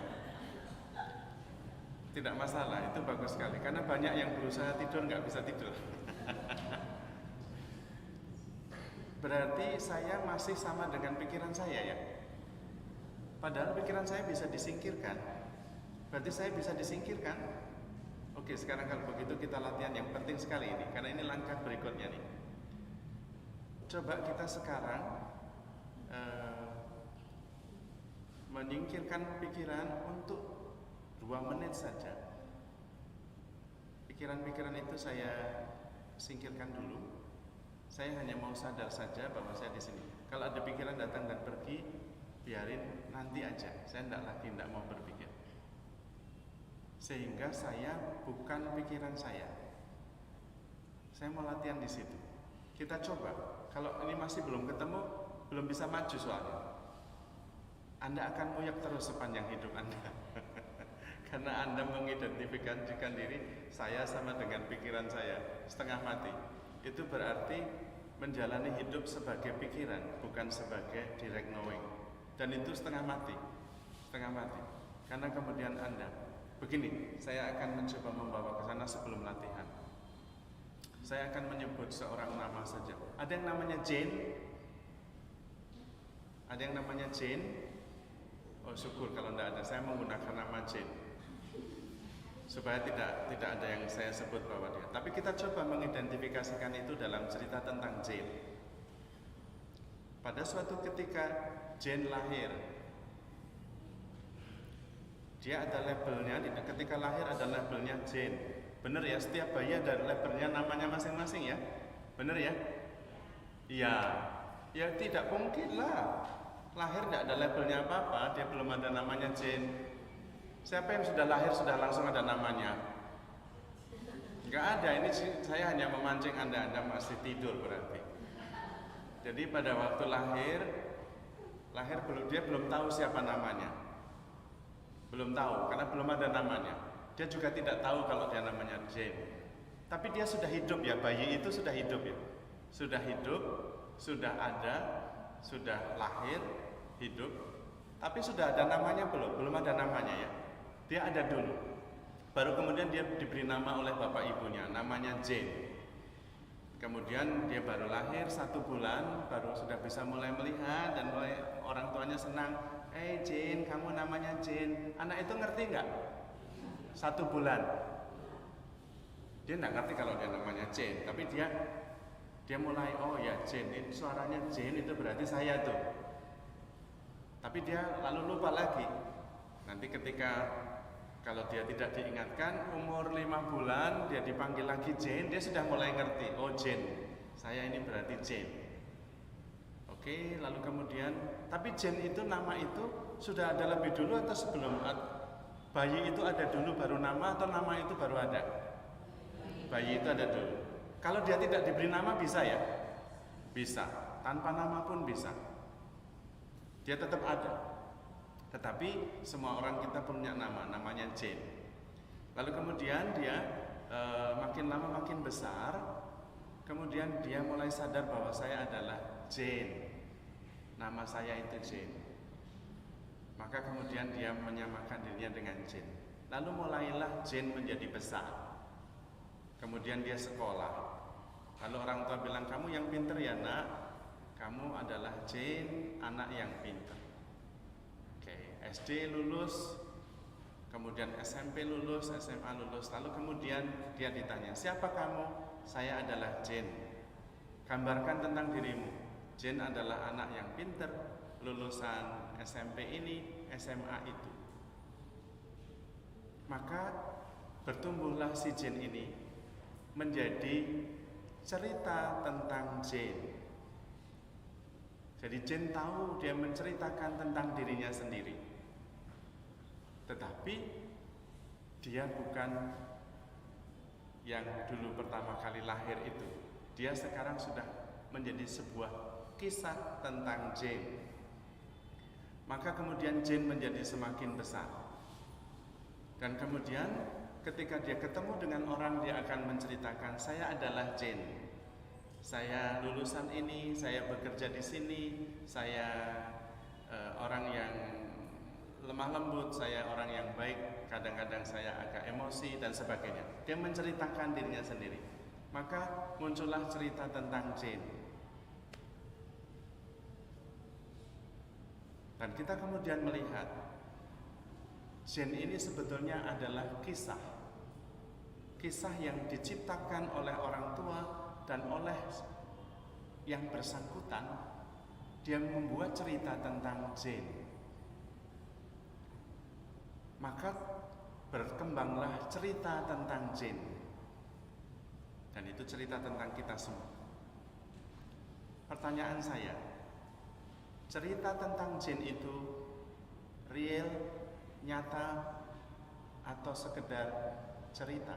Tidak masalah, itu bagus sekali. Karena banyak yang berusaha tidur nggak bisa tidur. Berarti saya masih sama dengan pikiran saya ya. Padahal pikiran saya bisa disingkirkan. Berarti saya bisa disingkirkan. Oke, sekarang kalau begitu kita latihan yang penting sekali ini, karena ini langkah berikutnya nih. Coba kita sekarang menyingkirkan pikiran untuk 2 menit saja. Pikiran-pikiran itu saya singkirkan dulu. Saya hanya mau sadar saja bahwa saya di sini. Kalau ada pikiran datang dan pergi, biarin nanti aja. Saya tidak mau berpikir. Sehingga saya bukan pikiran saya. Saya mau latihan di situ. Kita coba. Kalau ini masih belum ketemu, belum bisa maju soalnya. Anda akan ngoyak terus sepanjang hidup Anda. Karena Anda mengidentifikasikan diri, saya sama dengan pikiran saya, setengah mati. Itu berarti menjalani hidup sebagai pikiran, bukan sebagai direct knowing. Dan itu setengah mati. Karena kemudian Anda, begini, saya akan mencoba membawa ke sana sebelum latihan. Saya akan menyebut seorang nama saja. Ada yang namanya Jane? Ada yang namanya Jane? Oh syukur kalau tidak ada, saya menggunakan nama Jane supaya tidak ada yang saya sebut bahwa dia. Tapi kita coba mengidentifikasikan itu dalam cerita tentang Jane. Pada suatu ketika Jane lahir, dia ada labelnya. Ketika lahir ada labelnya Jane. Benar ya, setiap bayi ada labelnya, namanya masing-masing ya. Benar ya? Iya. Ya tidak mungkin lah. Lahir tidak ada labelnya apa-apa, dia belum ada namanya Jane. Siapa yang sudah lahir sudah langsung ada namanya? Enggak ada, ini saya hanya memancing Anda masih tidur berarti. Jadi pada waktu lahir dia belum tahu siapa namanya. Belum tahu, karena belum ada namanya. Dia juga tidak tahu kalau dia namanya Jane. Tapi dia sudah hidup ya, bayi itu sudah hidup ya. Sudah hidup, sudah ada, sudah lahir, hidup. Tapi sudah ada namanya belum? Belum ada namanya ya. Dia ada dulu. Baru kemudian dia diberi nama oleh bapak ibunya, namanya Jane. Kemudian dia baru lahir 1 bulan, baru sudah bisa mulai melihat dan mulai orang tuanya senang. Jane, kamu namanya Jane. Anak itu ngerti nggak? 1 bulan. Dia nggak ngerti kalau dia namanya Jane, tapi dia mulai, oh ya Jane, ini suaranya Jane itu berarti saya tuh. Tapi dia lalu lupa lagi. Nanti ketika kalau dia tidak diingatkan, umur 5 bulan dia dipanggil lagi Jane, dia sudah mulai ngerti, oh Jane, saya ini berarti Jane. Oke, lalu kemudian, tapi Jane itu nama itu sudah ada lebih dulu atau sebelum? Bayi itu ada dulu baru nama atau nama itu baru ada? Bayi itu ada dulu. Kalau dia tidak diberi nama bisa ya? Bisa, tanpa nama pun bisa. Dia tetap ada. Tetapi semua orang kita punya nama, namanya Jane. Lalu kemudian dia makin lama makin besar. Kemudian dia mulai sadar bahwa saya adalah jin, nama saya itu jin. Maka kemudian dia menyamakan dirinya dengan jin. Lalu mulailah jin menjadi besar. Kemudian dia sekolah. Lalu orang tua bilang, kamu yang pinter ya nak, kamu adalah jin, anak yang pinter. Oke, SD lulus, kemudian SMP lulus, SMA lulus. Lalu kemudian dia ditanya, siapa kamu? Saya adalah jin. Gambarkan tentang dirimu. Jin adalah anak yang pinter, lulusan SMP ini, SMA itu. Maka bertumbuhlah si jin ini menjadi cerita tentang jin. Jadi jin tahu, dia menceritakan tentang dirinya sendiri. Tetapi dia bukan yang dulu pertama kali lahir itu. Dia sekarang sudah menjadi sebuah kisah tentang jin. Maka kemudian jin menjadi semakin besar. Dan kemudian ketika dia ketemu dengan orang, dia akan menceritakan, saya adalah jin. Saya lulusan ini, saya bekerja di sini, saya orang yang lemah lembut, saya orang yang baik, kadang-kadang saya agak emosi dan sebagainya. Dia menceritakan dirinya sendiri. Maka muncullah cerita tentang jin. Dan kita kemudian melihat jin ini sebetulnya adalah kisah yang diciptakan oleh orang tua dan oleh yang bersangkutan. Dia membuat cerita tentang jin. Maka berkembanglah cerita tentang jin. Dan itu cerita tentang kita semua. Pertanyaan saya, cerita tentang jin itu real, nyata, atau sekedar cerita?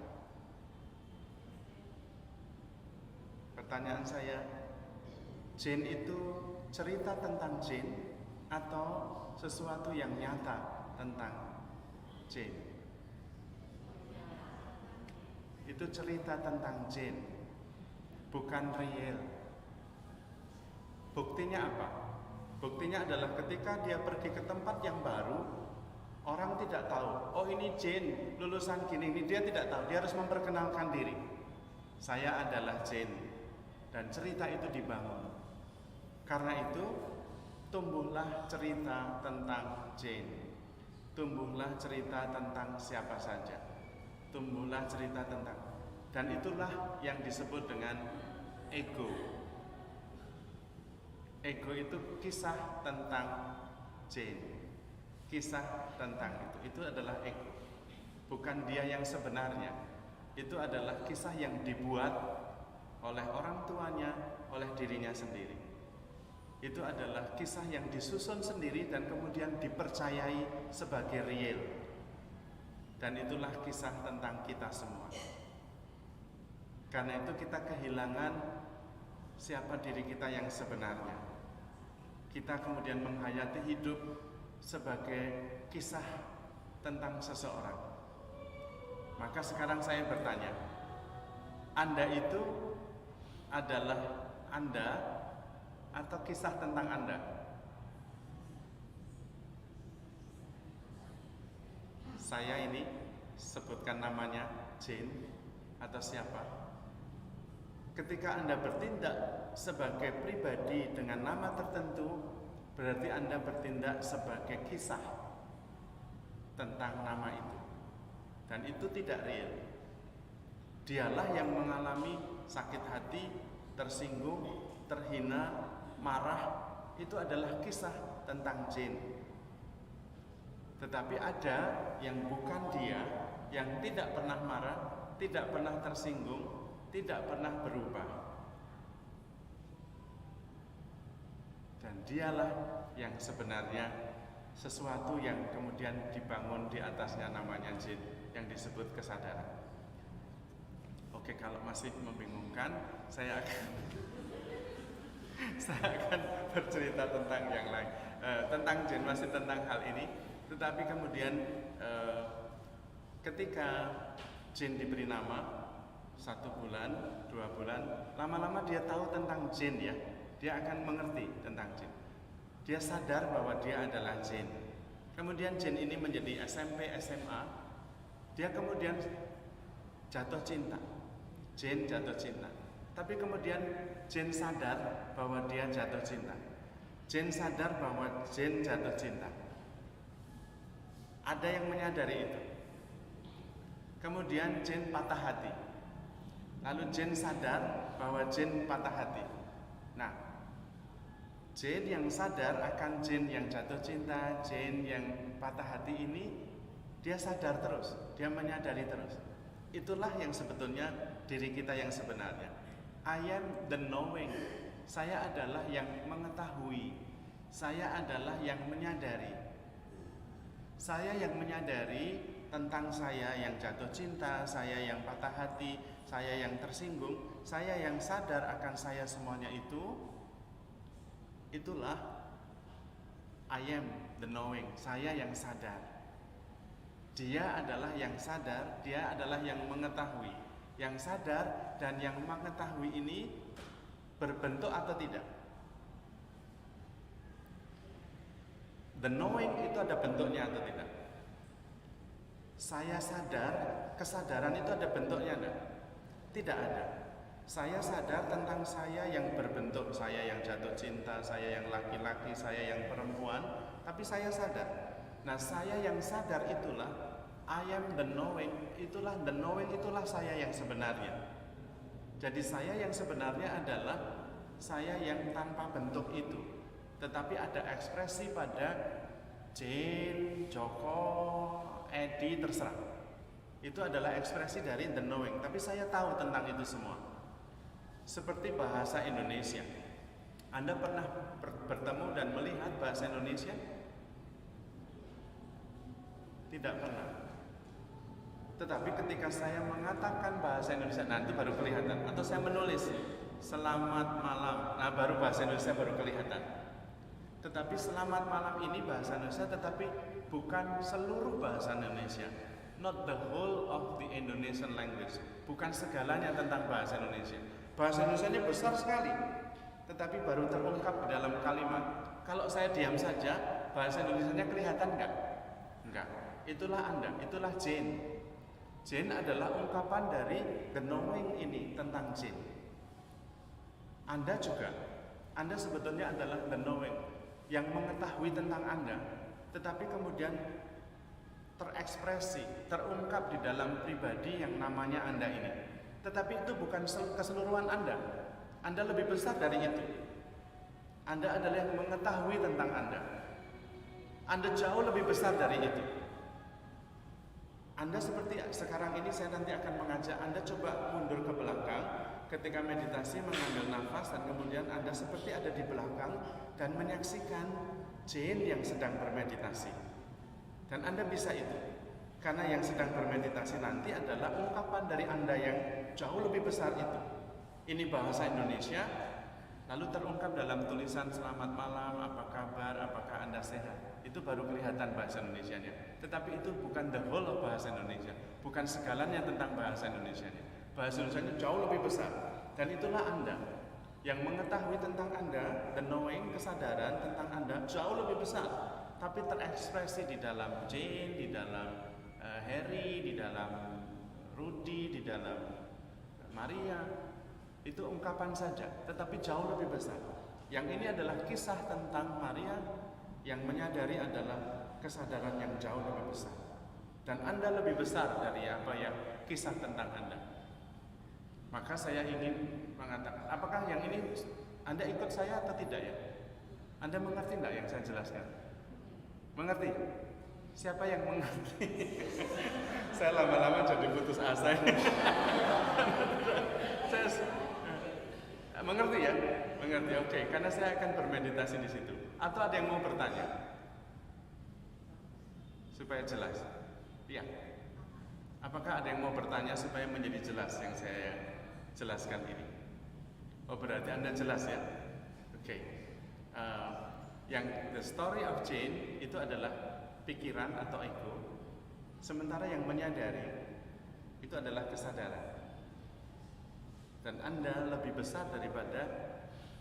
Pertanyaan saya, jin itu cerita tentang jin atau sesuatu yang nyata tentang jin? Itu cerita tentang jin, bukan real. Buktinya apa? Buktinya adalah ketika dia pergi ke tempat yang baru, orang tidak tahu, oh ini jin, lulusan gini, ini dia tidak tahu. Dia harus memperkenalkan diri. Saya adalah jin. Dan cerita itu dibangun. Karena itu, tumbuhlah cerita tentang jin. Tumbuhlah cerita tentang siapa saja. Tumbuhlah cerita tentang. Dan itulah yang disebut dengan ego. Ego itu kisah tentang jin. Kisah tentang itu adalah ego. Bukan dia yang sebenarnya. Itu adalah kisah yang dibuat oleh orang tuanya, oleh dirinya sendiri. Itu adalah kisah yang disusun sendiri dan kemudian dipercayai sebagai real. Dan itulah kisah tentang kita semua. Karena itu kita kehilangan siapa diri kita yang sebenarnya. Kita kemudian menghayati hidup sebagai kisah tentang seseorang. Maka sekarang saya bertanya, Anda itu adalah Anda atau kisah tentang Anda? Saya ini sebutkan namanya jin atau siapa? Ketika Anda bertindak sebagai pribadi dengan nama tertentu, berarti Anda bertindak sebagai kisah tentang nama itu. Dan itu tidak real. Dialah yang mengalami sakit hati, tersinggung, terhina, marah. Itu adalah kisah tentang jin. Tetapi ada yang bukan dia, yang tidak pernah marah, tidak pernah tersinggung, tidak pernah berubah. Dan dialah yang sebenarnya sesuatu yang kemudian dibangun di atasnya namanya jin, yang disebut kesadaran. Oke, kalau masih membingungkan, saya akan bercerita tentang yang lain, tentang jin, masih tentang hal ini. Tetapi kemudian ketika jin diberi nama, 1 bulan, 2 bulan, lama-lama dia tahu tentang jin ya. Dia akan mengerti tentang jin. Dia sadar bahwa dia adalah jin. Kemudian jin ini menjadi SMP, SMA. Dia kemudian jatuh cinta. Jin jatuh cinta. Tapi kemudian jin sadar bahwa dia jatuh cinta. Jin sadar bahwa jin jatuh cinta. Ada yang menyadari itu. Kemudian jin patah hati. Lalu jin sadar bahwa jin patah hati. Nah, jin yang sadar akan jin yang jatuh cinta, jin yang patah hati ini, dia sadar terus, dia menyadari terus. Itulah yang sebetulnya diri kita yang sebenarnya. I am the knowing. Saya adalah yang mengetahui. Saya adalah yang menyadari. Saya yang menyadari tentang saya yang jatuh cinta, saya yang patah hati, saya yang tersinggung, saya yang sadar akan saya semuanya itu. Itulah I am the knowing. Saya yang sadar. Dia adalah yang sadar, dia adalah yang mengetahui. Yang sadar dan yang mengetahui ini berbentuk atau tidak? The knowing itu ada bentuknya atau tidak? Saya sadar, kesadaran itu ada bentuknya enggak? Tidak ada. Saya sadar tentang saya yang berbentuk, saya yang jatuh cinta, saya yang laki-laki, saya yang perempuan, tapi saya sadar. Nah, saya yang sadar itulah I am the knowing, itulah the knowing, itulah saya yang sebenarnya. Jadi saya yang sebenarnya adalah saya yang tanpa bentuk itu. Tetapi ada ekspresi pada Jin, Joko, Edi, terserah. Itu adalah ekspresi dari the knowing, tapi saya tahu tentang itu semua. Seperti bahasa Indonesia. Anda pernah bertemu dan melihat bahasa Indonesia? Tidak pernah. Tetapi ketika saya mengatakan bahasa Indonesia, nanti baru kelihatan. Atau saya menulis selamat malam, nah baru bahasa Indonesia baru kelihatan. Tetapi selamat malam ini bahasa Indonesia, tetapi bukan seluruh bahasa Indonesia. Not the whole of the Indonesian language. Bukan segalanya tentang bahasa Indonesia. Bahasa Indonesia-nya besar sekali, tetapi baru terungkap di dalam kalimat. Kalau saya diam saja, bahasa Indonesia-nya kelihatan enggak? Enggak. Itulah Anda, itulah Jin. Jin adalah ungkapan dari the knowing ini tentang Jin. Anda juga, Anda sebetulnya adalah the knowing yang mengetahui tentang Anda, tetapi kemudian terekspresi, terungkap di dalam pribadi yang namanya Anda ini. Tetapi itu bukan keseluruhan Anda. Anda lebih besar dari itu. Anda adalah yang mengetahui tentang Anda. Anda jauh lebih besar dari itu. Anda seperti sekarang ini saya nanti akan mengajak Anda coba mundur ke belakang ketika meditasi mengambil nafas, dan kemudian Anda seperti ada di belakang dan menyaksikan Jin yang sedang bermeditasi. Dan Anda bisa itu. Karena yang sedang bermeditasi nanti adalah ungkapan dari Anda yang jauh lebih besar itu. Ini bahasa Indonesia, lalu terungkap dalam tulisan selamat malam, apa kabar, apakah Anda sehat. Itu baru kelihatan bahasa Indonesianya. Tetapi itu bukan the whole of bahasa Indonesia, bukan segalanya tentang bahasa Indonesianya. Bahasa Indonesianya jauh lebih besar. Dan itulah Anda yang mengetahui tentang Anda, the knowing, kesadaran tentang Anda jauh lebih besar, tapi terekspresi di dalam Jane, di dalam Harry, di dalam Rudy, di dalam Maria. Itu ungkapan saja, tetapi jauh lebih besar. Yang ini adalah kisah tentang Maria yang menyadari adalah kesadaran yang jauh lebih besar. Dan Anda lebih besar dari apa yang kisah tentang Anda. Maka saya ingin mengatakan, apakah yang ini Anda ikut saya atau tidak ya? Anda mengerti enggak yang saya jelaskan? Mengerti? Siapa yang mengerti? Saya lama-lama jadi putus asa. Saya mengerti ya? Mengerti, oke. Karena saya akan bermeditasi di situ. Atau ada yang mau bertanya? Supaya jelas. Iya. Apakah ada yang mau bertanya supaya menjadi jelas yang saya jelaskan ini? Oh, berarti Anda jelas ya? Oke. Yang the story of Jane itu adalah pikiran atau ego. Sementara yang menyadari itu adalah kesadaran. Dan Anda lebih besar daripada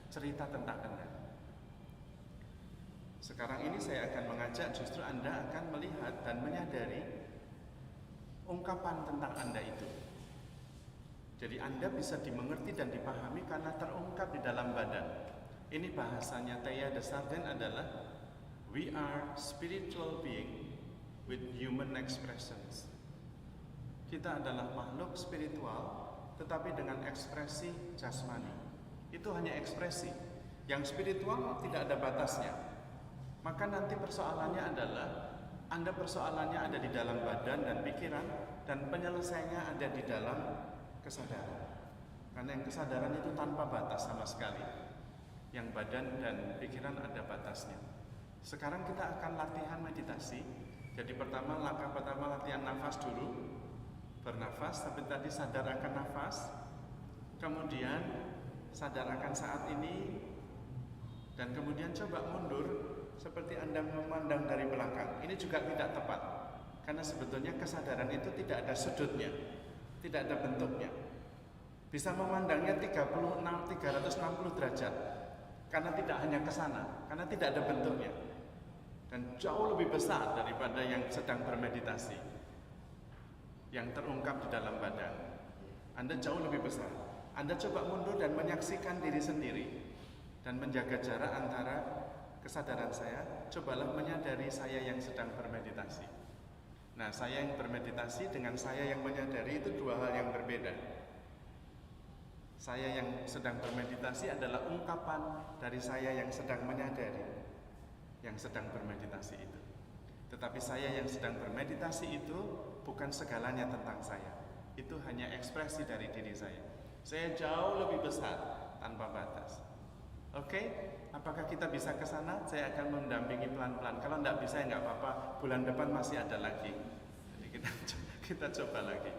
cerita tentang Anda. Sekarang ini saya akan mengajak justru Anda akan melihat dan menyadari ungkapan tentang Anda itu. Jadi Anda bisa dimengerti dan dipahami karena terungkap di dalam badan. Ini bahasanya Teilhard de Chardin adalah we are spiritual being with human expressions. Kita adalah makhluk spiritual tetapi dengan ekspresi jasmani. Itu hanya ekspresi. Yang spiritual tidak ada batasnya. Maka nanti persoalannya adalah persoalannya ada di dalam badan dan pikiran, dan penyelesaiannya ada di dalam kesadaran. Karena yang kesadaran itu tanpa batas sama sekali. Yang badan dan pikiran ada batasnya. Sekarang kita akan latihan meditasi. Jadi langkah pertama latihan nafas dulu. Bernafas, tapi tadi sadar akan nafas, kemudian sadar akan saat ini, dan kemudian coba mundur seperti Anda memandang dari belakang. Ini juga tidak tepat, karena sebetulnya kesadaran itu tidak ada sudutnya, tidak ada bentuknya. Bisa memandangnya 360 derajat, karena tidak hanya ke sana, karena tidak ada bentuknya. Dan jauh lebih besar daripada yang sedang bermeditasi, yang terungkap di dalam badan. Anda jauh lebih besar. Anda coba mundur dan menyaksikan diri sendiri dan menjaga jarak antara kesadaran saya. Cobalah menyadari saya yang sedang bermeditasi. Nah, saya yang bermeditasi dengan saya yang menyadari itu dua hal yang berbeda. Saya yang sedang bermeditasi adalah ungkapan dari saya yang sedang menyadari, yang sedang bermeditasi itu. Tetapi saya yang sedang bermeditasi itu bukan segalanya tentang saya. Itu hanya ekspresi dari diri saya. Saya jauh lebih besar tanpa batas. Oke? Apakah kita bisa ke sana? Saya akan mendampingi pelan-pelan. Kalau tidak bisa ya nggak apa-apa. Bulan depan masih ada lagi. Jadi kita coba lagi.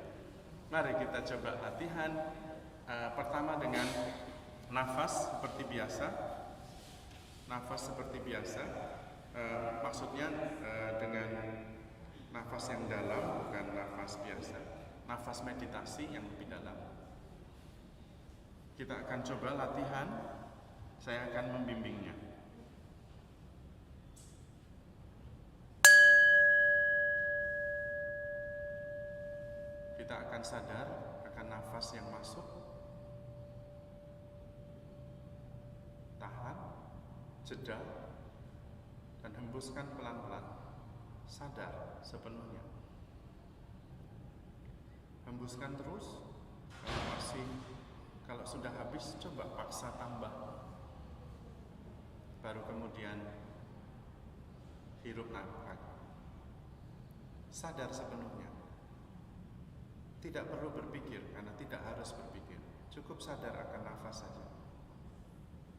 Mari kita coba latihan. Pertama dengan nafas seperti biasa. Nafas seperti biasa. Maksudnya dengan nafas yang dalam, bukan nafas biasa, nafas meditasi yang lebih dalam. Kita akan coba latihan, saya akan membimbingnya. Kita akan sadar akan nafas yang masuk, tahan, jeda, dan hembuskan pelan-pelan. Sadar sepenuhnya. Hembuskan terus. Kalau sudah habis, coba paksa tambah. Baru kemudian hirup nafas. Sadar sepenuhnya. Tidak perlu berpikir, karena tidak harus berpikir. Cukup sadar akan nafas saja.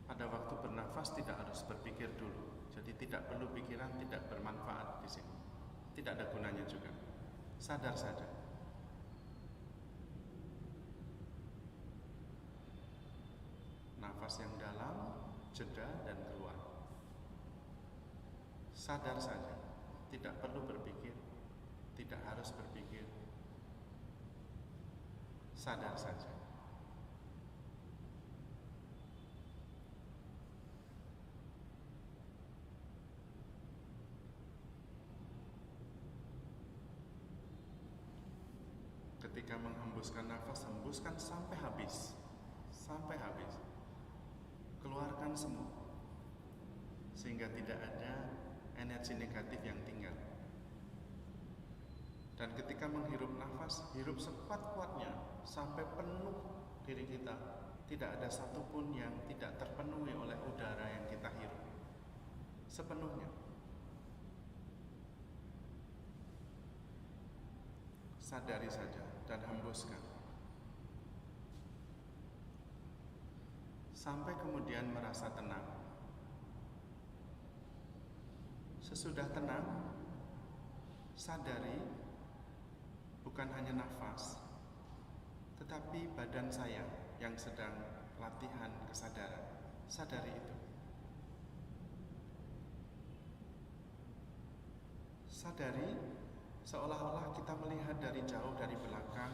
Pada waktu bernafas tidak harus berpikir dulu. Jadi tidak perlu pikiran, tidak bermanfaat di sini. Tidak ada gunanya juga. Sadar saja. Nafas yang dalam, jeda dan keluar. Sadar saja. Tidak perlu berpikir, tidak harus berpikir. Sadar saja. Ketika menghembuskan nafas, hembuskan sampai habis. Sampai habis. Keluarkan semua. Sehingga tidak ada energi negatif yang tinggal. Dan ketika menghirup nafas, hirup sekuat-kuatnya sampai penuh diri kita. Tidak ada satupun yang tidak terpenuhi oleh udara yang kita hirup. Sepenuhnya. Sadari saja dan hembuskan. Sampai kemudian merasa tenang. Sesudah tenang, sadari bukan hanya nafas, tetapi badan saya yang sedang latihan kesadaran. Sadari itu. Sadari seolah-olah kita melihat dari jauh dari belakang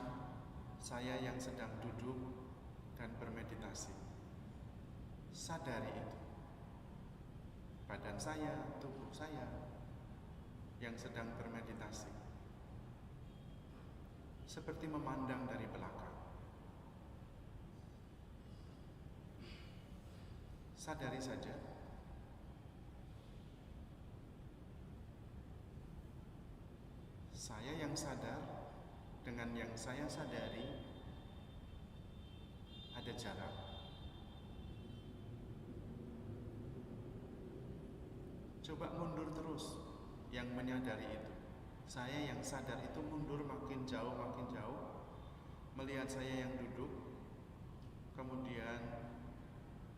saya yang sedang duduk dan bermeditasi. Sadari itu. Badan saya, tubuh saya yang sedang bermeditasi. Seperti memandang dari belakang. Sadari saja. Saya yang sadar dengan yang saya sadari ada jarak. Coba mundur terus yang menyadari itu. Saya yang sadar itu mundur makin jauh, melihat saya yang duduk, kemudian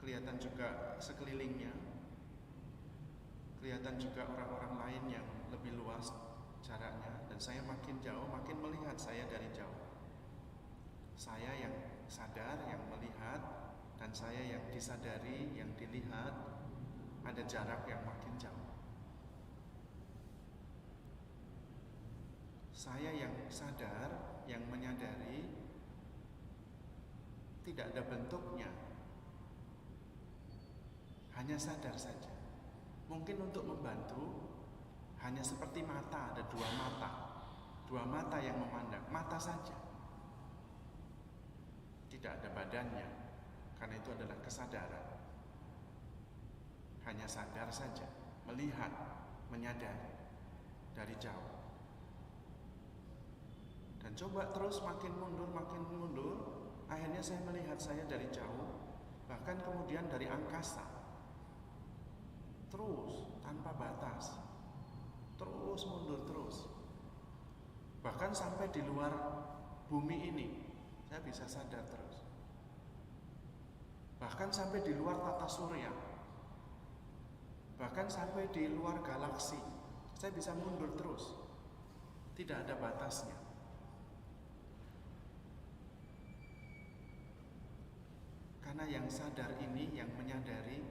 kelihatan juga sekelilingnya, kelihatan juga orang-orang lain yang lebih luas jaraknya, dan saya makin jauh, makin melihat saya dari jauh. Saya yang sadar, yang melihat, dan saya yang disadari, yang dilihat, ada jarak yang makin jauh. Saya yang sadar, yang menyadari, tidak ada bentuknya, hanya sadar saja. Mungkin untuk membantu, hanya seperti mata, ada dua mata yang memandang, mata saja. Tidak ada badannya, karena itu adalah kesadaran. Hanya sadar saja, melihat, menyadari dari jauh. Dan coba terus makin mundur, akhirnya saya melihat saya dari jauh, bahkan kemudian dari angkasa. Terus, tanpa batas. Terus mundur terus. Bahkan sampai di luar bumi ini, saya bisa sadar terus. Bahkan sampai di luar tata surya. Bahkan sampai di luar galaksi, saya bisa mundur terus. Tidak ada batasnya. Karena yang sadar ini, yang menyadari,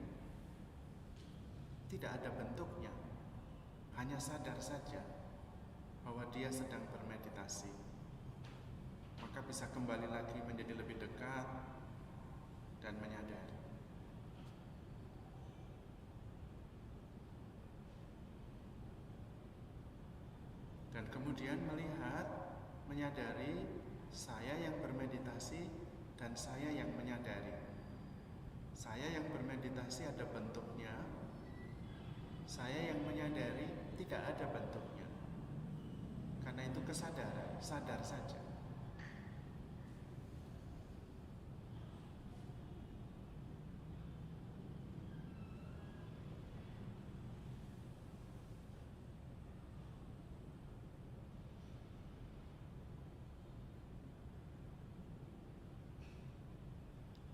tidak ada bentuknya, hanya sadar saja bahwa dia sedang bermeditasi. Maka bisa kembali lagi menjadi lebih dekat dan menyadari. Dan kemudian melihat, menyadari saya yang bermeditasi dan saya yang menyadari. Saya yang bermeditasi ada bentuknya, saya yang menyadari tidak ada bentuknya. Karena itu kesadaran, sadar saja.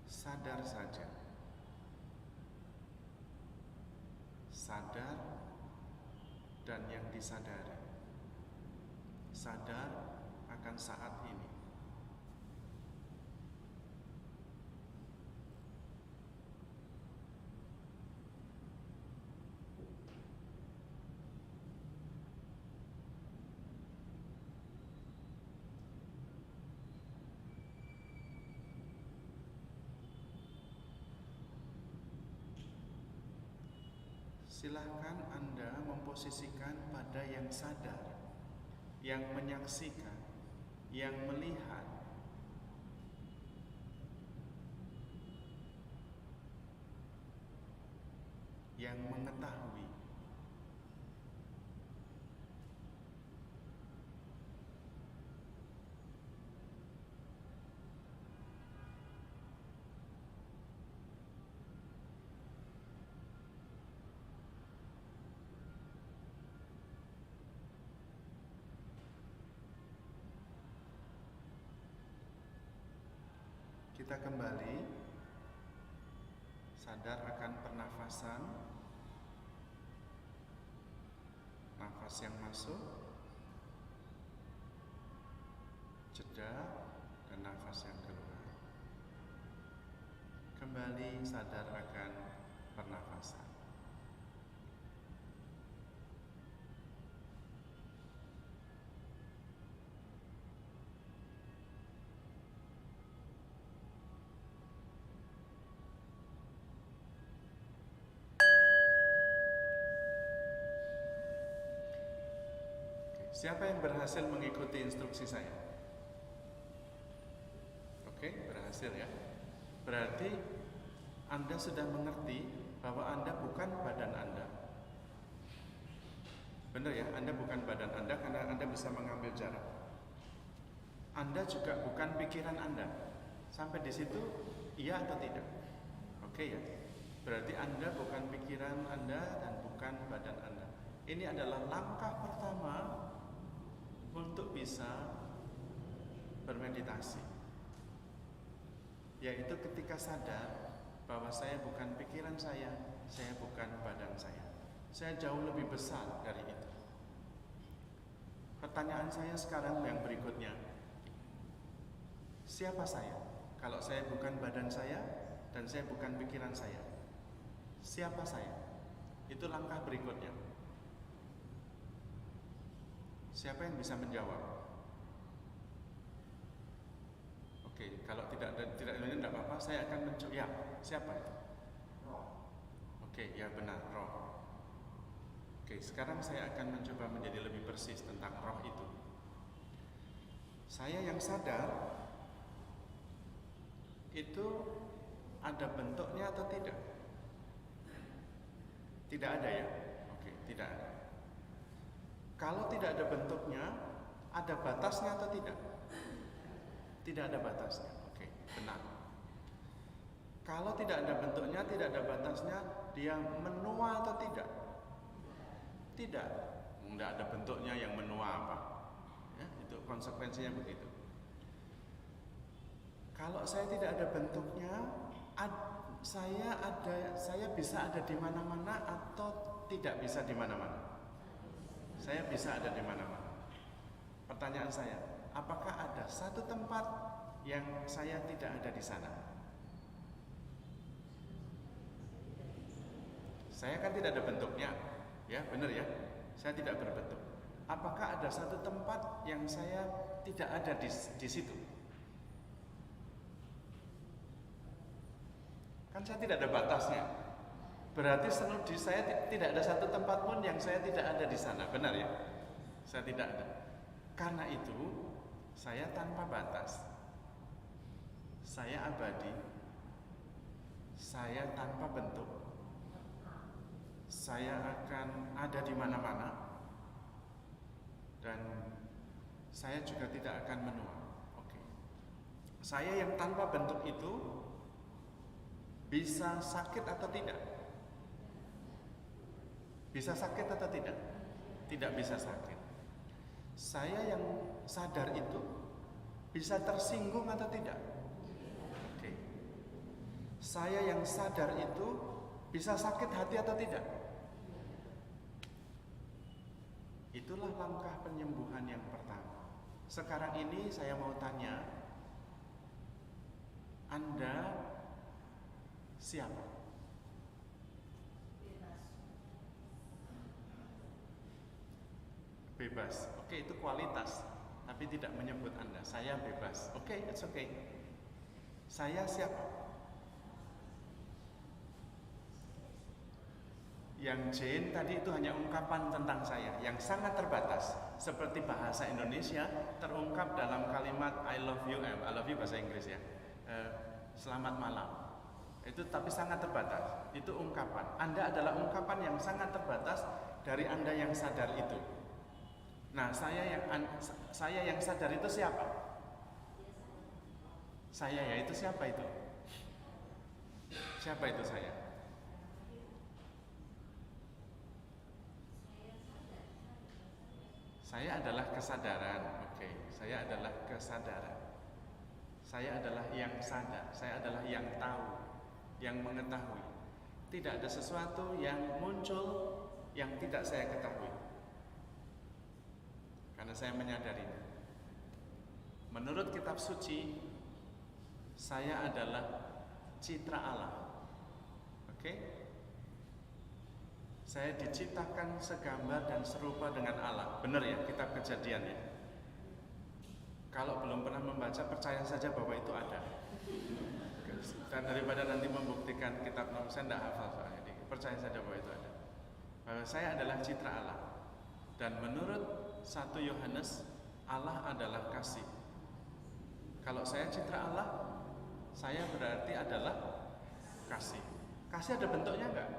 Sadar saja. Sadar dan yang disadari. Sadar akan saat ini. Silahkan Anda memposisikan pada yang sadar, yang menyaksikan, yang melihat, yang mengetahui. Kita kembali sadar akan pernafasan. Nafas yang masuk, jeda, dan nafas yang keluar. Kembali sadar akan pernafasan. Siapa yang berhasil mengikuti instruksi saya? Oke, berhasil ya. Berarti Anda sudah mengerti bahwa Anda bukan badan Anda. Benar ya, Anda bukan badan Anda karena Anda bisa mengambil jarak. Anda juga bukan pikiran Anda. Sampai di situ, iya atau tidak? Oke ya. Berarti Anda bukan pikiran Anda dan bukan badan Anda. Ini adalah langkah pertama untuk bisa bermeditasi. Yaitu ketika sadar bahwa saya bukan pikiran saya bukan badan saya. Saya jauh lebih besar dari itu. Pertanyaan saya sekarang yang berikutnya, siapa saya? Kalau saya bukan badan saya dan saya bukan pikiran saya, siapa saya? Itu langkah berikutnya. Siapa yang bisa menjawab? Oke, kalau tidak ini tidak apa-apa, saya akan mencoba. Ya, siapa itu? Oke, ya benar, roh. Oke, sekarang saya akan mencoba menjadi lebih persis tentang roh itu. Saya yang sadar itu ada bentuknya atau tidak? Tidak ada ya? Oke, tidak ada. Kalau tidak ada bentuknya, ada batasnya atau tidak? Tidak ada batasnya. Oke, benar. Kalau tidak ada bentuknya, tidak ada batasnya, dia menua atau tidak? Tidak. Tidak ada bentuknya yang menua apa? Ya, itu konsekuensinya begitu. Kalau saya tidak ada bentuknya, saya bisa ada di mana-mana atau tidak bisa di mana-mana? Saya bisa ada di mana-mana. Pertanyaan saya, apakah ada satu tempat yang saya tidak ada di sana? Saya kan tidak ada bentuknya, ya benar ya? Saya tidak berbentuk. Apakah ada satu tempat yang saya tidak ada di situ? Kan saya tidak ada batasnya. Berarti seluruh diri saya tidak ada satu tempat pun yang saya tidak ada di sana, benar ya? Saya tidak ada. Karena itu, saya tanpa batas. Saya abadi. Saya tanpa bentuk. Saya akan ada di mana-mana. Dan saya juga tidak akan menua. Oke. Saya yang tanpa bentuk itu bisa sakit atau tidak? Bisa sakit atau tidak? Tidak bisa sakit. Saya yang sadar itu bisa tersinggung atau tidak? Oke. Saya yang sadar itu bisa sakit hati atau tidak? Itulah langkah penyembuhan yang pertama. Sekarang ini saya mau tanya, Anda siapa? Bebas. Oke, itu kualitas, tapi tidak menyebut Anda. Saya bebas. Oke, it's okay. Saya siapa? Yang Jane tadi itu hanya ungkapan tentang saya yang sangat terbatas. Seperti bahasa Indonesia terungkap dalam kalimat I love you bahasa Inggris ya. Selamat malam. Itu tapi sangat terbatas. Itu ungkapan. Anda adalah ungkapan yang sangat terbatas dari Anda yang sadar itu. Nah, saya yang sadar itu siapa? Saya ya, itu siapa itu? Siapa itu saya? Saya adalah kesadaran. Oke, saya adalah kesadaran. Saya adalah yang sadar. Saya adalah yang tahu, yang mengetahui. Tidak ada sesuatu yang muncul yang tidak saya ketahui. Karena saya menyadarinya. Menurut kitab suci, saya adalah citra Allah. Oke? Saya diciptakan segambar dan serupa dengan Allah. Benar ya, kitab Kejadian ya. Kalau belum pernah membaca, percaya saja bahwa itu ada. Dan daripada nanti membuktikan kitab nomor, saya tidak hafal soalnya. Percaya saja bahwa itu ada. Bahwa saya adalah citra Allah. Dan menurut 1 Yohanes, Allah adalah kasih. Kalau saya citra Allah, saya berarti adalah kasih. Kasih ada bentuknya enggak?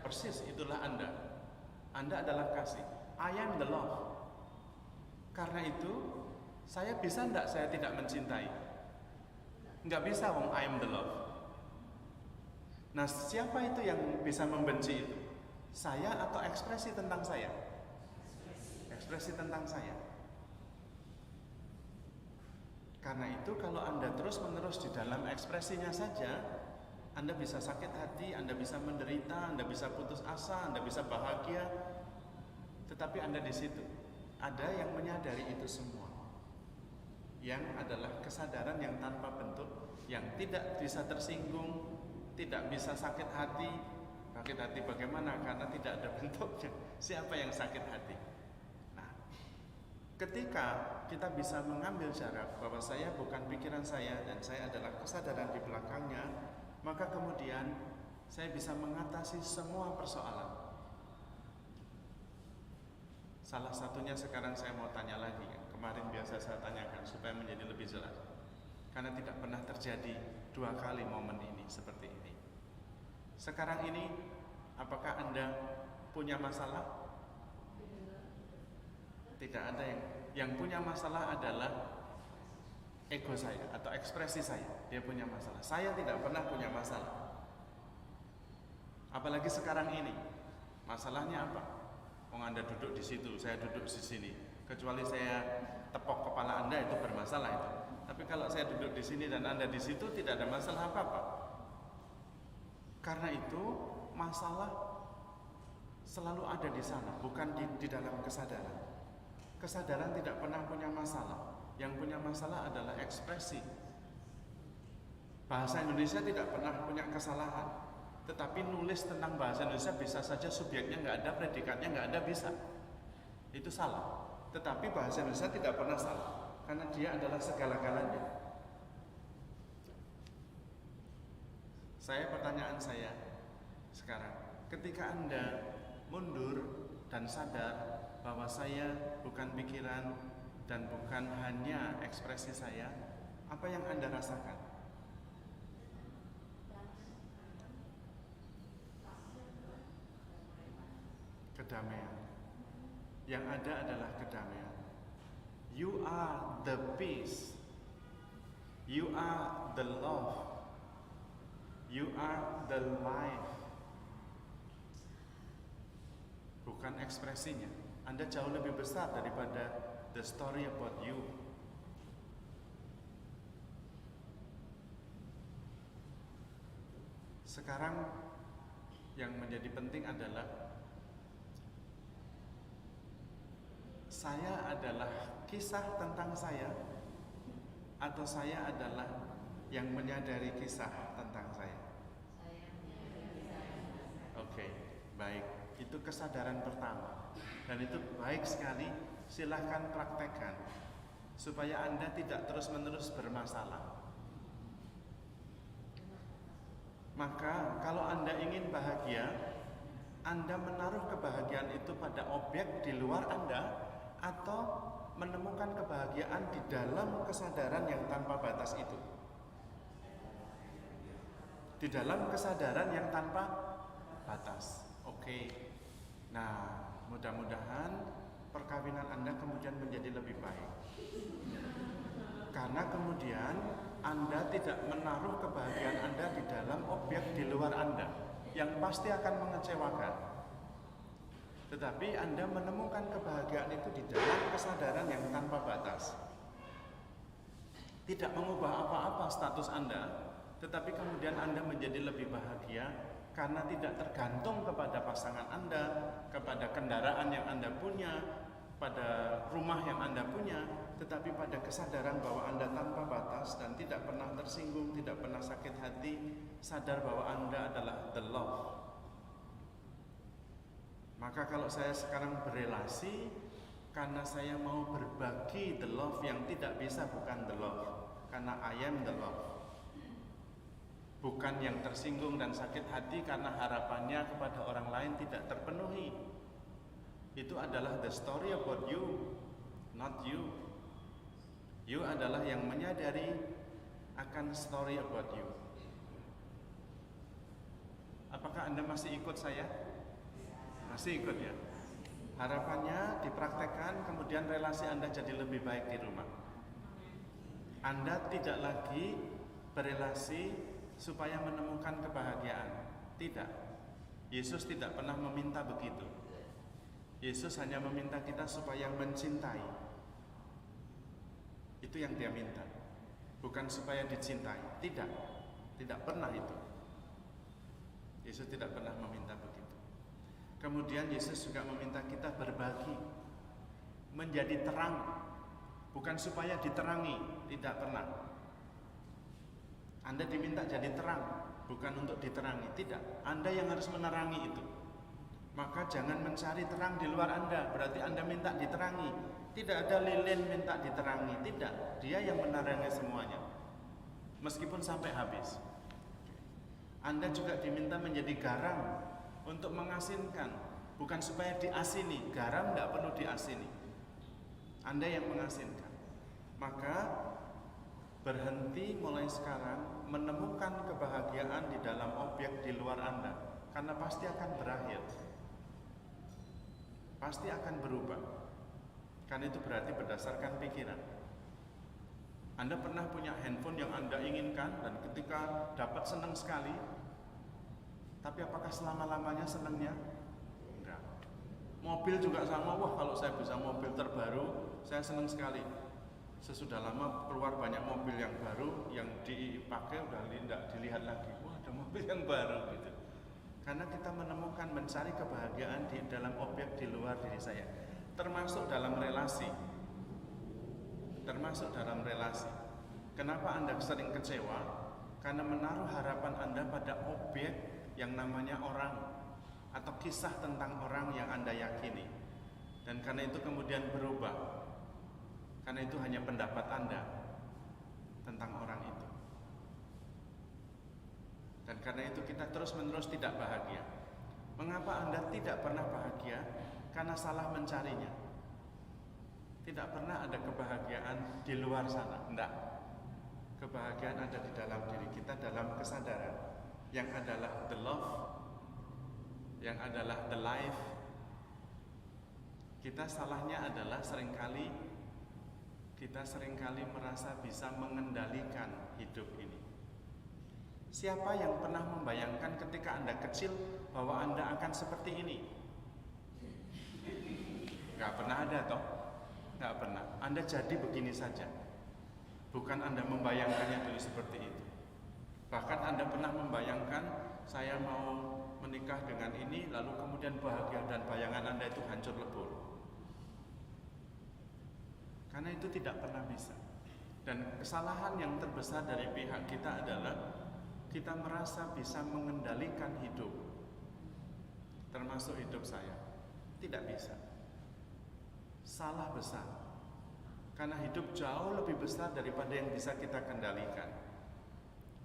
Persis, itulah Anda. Anda adalah kasih. I am the love. Karena itu, saya bisa enggak saya tidak mencintai? Enggak bisa, wong I am the love. Nah, siapa itu yang bisa membenci itu? Saya atau ekspresi tentang saya? Ekspresi tentang saya. Karena itu kalau Anda terus-menerus di dalam ekspresinya saja, Anda bisa sakit hati, Anda bisa menderita, Anda bisa putus asa, Anda bisa bahagia. Tetapi Anda di situ. Ada yang menyadari itu semua. Yang adalah kesadaran yang tanpa bentuk, yang tidak bisa tersinggung, tidak bisa sakit hati. Sakit hati bagaimana? Karena tidak ada bentuknya. Siapa yang sakit hati? Nah, ketika kita bisa mengambil jarak bahwa saya bukan pikiran saya dan saya adalah kesadaran di belakangnya, maka kemudian saya bisa mengatasi semua persoalan. Salah satunya sekarang saya mau tanya lagi, kemarin biasa saya tanyakan supaya menjadi lebih jelas. Karena tidak pernah terjadi 2 kali momen ini seperti ini. Sekarang ini, apakah Anda punya masalah? Tidak ada yang punya masalah adalah ego saya atau ekspresi saya. Dia punya masalah. Saya tidak pernah punya masalah. Apalagi sekarang ini. Masalahnya apa? Anda duduk di situ, saya duduk di sini. Kecuali saya tepok kepala Anda, itu bermasalah itu. Tapi kalau saya duduk di sini dan Anda di situ, tidak ada masalah apa-apa. Karena itu masalah selalu ada di sana, bukan di dalam kesadaran. Kesadaran tidak pernah punya masalah. Yang punya masalah adalah ekspresi. Bahasa Indonesia tidak pernah punya kesalahan. Tetapi nulis tentang bahasa Indonesia bisa saja subjeknya nggak ada, predikatnya nggak ada, bisa. Itu salah. Tetapi bahasa Indonesia tidak pernah salah, karena dia adalah segala-galanya. Pertanyaan saya sekarang, ketika Anda mundur dan sadar bahwa saya bukan pikiran dan bukan hanya ekspresi saya, apa yang Anda rasakan? Kedamaian. Yang ada adalah kedamaian. You are the peace. You are the love. You are the life. Bukan ekspresinya. Anda jauh lebih besar daripada the story about you. Sekarang yang menjadi penting adalah saya adalah kisah tentang saya, atau saya adalah yang menyadari kisah tentang saya. Oke, baik. Itu kesadaran pertama. Dan itu baik sekali. Silahkan praktekkan supaya Anda tidak terus-menerus bermasalah. Maka kalau Anda ingin bahagia, Anda menaruh kebahagiaan itu pada objek di luar Anda, atau menemukan kebahagiaan di dalam kesadaran yang tanpa batas itu. Di dalam kesadaran yang tanpa batas. Oke. Nah, mudah-mudahan perkawinan Anda kemudian menjadi lebih baik. Karena kemudian Anda tidak menaruh kebahagiaan Anda di dalam objek di luar Anda, yang pasti akan mengecewakan. Tetapi Anda menemukan kebahagiaan itu di dalam kesadaran yang tanpa batas. Tidak mengubah apa-apa status Anda, tetapi kemudian Anda menjadi lebih bahagia karena tidak tergantung kepada pasangan Anda, kepada kendaraan yang Anda punya, pada rumah yang Anda punya, tetapi pada kesadaran bahwa Anda tanpa batas dan tidak pernah tersinggung, tidak pernah sakit hati, sadar bahwa Anda adalah the love. Maka kalau saya sekarang berelasi, karena saya mau berbagi the love yang tidak bisa bukan the love, karena I am the love. Bukan yang tersinggung dan sakit hati karena harapannya kepada orang lain tidak terpenuhi. Itu adalah the story about you, not you. You adalah yang menyadari akan story about you. Apakah Anda masih ikut saya? Masih ikut ya? Harapannya dipraktekkan, kemudian relasi Anda jadi lebih baik di rumah. Anda tidak lagi berelasi supaya menemukan kebahagiaan. Tidak. Yesus tidak pernah meminta begitu. Yesus hanya meminta kita supaya mencintai. Itu yang dia minta. Bukan supaya dicintai. Tidak. Tidak pernah itu. Yesus tidak pernah meminta begitu. Kemudian Yesus juga meminta kita berbagi, menjadi terang, bukan supaya diterangi, tidak pernah. Anda diminta jadi terang, bukan untuk diterangi, tidak. Anda yang harus menerangi itu. Maka jangan mencari terang di luar Anda, berarti Anda minta diterangi. Tidak ada lilin minta diterangi, tidak. Dia yang menerangi semuanya, meskipun sampai habis. Anda juga diminta menjadi garam untuk mengasinkan, bukan supaya diasini. Garam tidak perlu diasini. Anda yang mengasinkan. Maka berhenti mulai sekarang menemukan kebahagiaan di dalam objek di luar Anda, karena pasti akan berakhir. Pasti akan berubah. Karena itu berarti berdasarkan pikiran. Anda pernah punya handphone yang Anda inginkan dan ketika dapat senang sekali, tapi apakah selama-lamanya senangnya? Enggak. Mobil juga sama, wah kalau saya bisa mobil terbaru, saya senang sekali. Sesudah lama keluar banyak mobil yang baru, yang dipakai udah tidak dilihat lagi. Wah ada mobil yang baru gitu. Karena kita menemukan, mencari kebahagiaan di dalam objek di luar diri saya, termasuk dalam relasi. Termasuk dalam relasi. Kenapa Anda sering kecewa? Karena menaruh harapan Anda pada objek yang namanya orang, atau kisah tentang orang yang Anda yakini. Dan karena itu kemudian berubah. Karena itu hanya pendapat Anda tentang orang itu. Dan karena itu kita terus-menerus tidak bahagia. Mengapa Anda tidak pernah bahagia? Karena salah mencarinya. Tidak pernah ada kebahagiaan di luar sana. Tidak. Kebahagiaan ada di dalam diri kita, dalam kesadaran. Yang adalah the love, yang adalah the life. Kita salahnya adalah kita seringkali merasa bisa mengendalikan hidup ini. Siapa yang pernah membayangkan ketika Anda kecil bahwa Anda akan seperti ini? Gak pernah ada toh? Gak pernah. Anda jadi begini saja. Bukan Anda membayangkannya dulu seperti itu. Bahkan Anda pernah membayangkan saya mau menikah dengan ini, lalu kemudian bahagia, dan bayangan Anda itu hancur lebur. Karena itu tidak pernah bisa. Dan kesalahan yang terbesar dari pihak kita adalah kita merasa bisa mengendalikan hidup, termasuk hidup saya. Tidak bisa. Salah besar. Karena hidup jauh lebih besar daripada yang bisa kita kendalikan.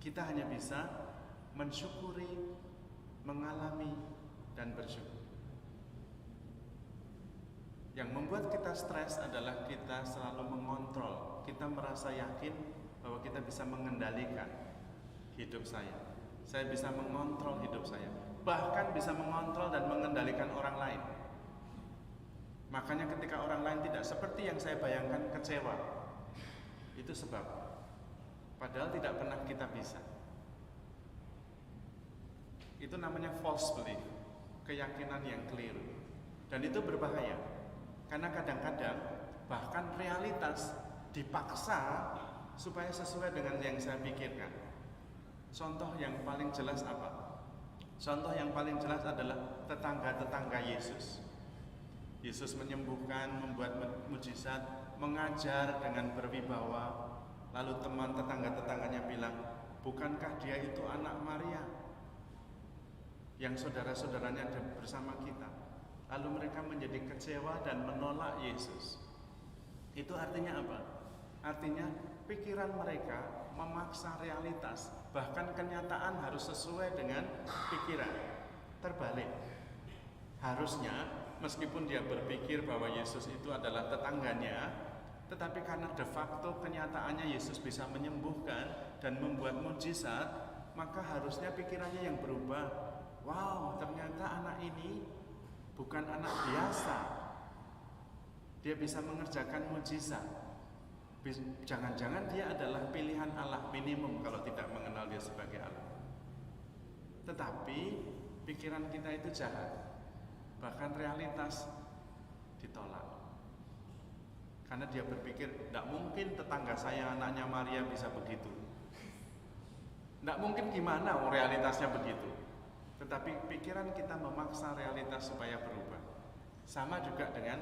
Kita hanya bisa mensyukuri, mengalami, dan bersyukur. Yang membuat kita stres adalah kita selalu mengontrol. Kita merasa yakin bahwa kita bisa mengendalikan hidup saya. Saya bisa mengontrol hidup saya. Bahkan bisa mengontrol dan mengendalikan orang lain. Makanya ketika orang lain tidak seperti yang saya bayangkan, kecewa. Itu sebab. Padahal tidak pernah kita bisa. Itu namanya false belief, keyakinan yang keliru. Dan itu berbahaya. Karena kadang-kadang bahkan realitas dipaksa supaya sesuai dengan yang saya pikirkan. Contoh yang paling jelas apa? Contoh yang paling jelas adalah tetangga-tetangga Yesus. Yesus menyembuhkan, membuat mujizat, mengajar dengan berwibawa. Lalu teman tetangga-tetangganya bilang, bukankah dia itu anak Maria yang saudara-saudaranya ada bersama kita? Lalu mereka menjadi kecewa dan menolak Yesus. Itu artinya apa? Artinya pikiran mereka memaksa realitas, bahkan kenyataan harus sesuai dengan pikiran. Terbalik. Harusnya meskipun dia berpikir bahwa Yesus itu adalah tetangganya, tetapi karena de facto kenyataannya Yesus bisa menyembuhkan dan membuat mujizat, maka harusnya pikirannya yang berubah. Wow, ternyata anak ini bukan anak biasa. Dia bisa mengerjakan mujizat. Jangan-jangan dia adalah pilihan Allah minimum kalau tidak mengenal dia sebagai Allah. Tetapi pikiran kita itu jahat. Bahkan realitas ditolak. Karena dia berpikir, tidak mungkin tetangga saya anaknya Maria bisa begitu. Tidak mungkin, gimana realitasnya begitu. Tetapi pikiran kita memaksa realitas supaya berubah. Sama juga dengan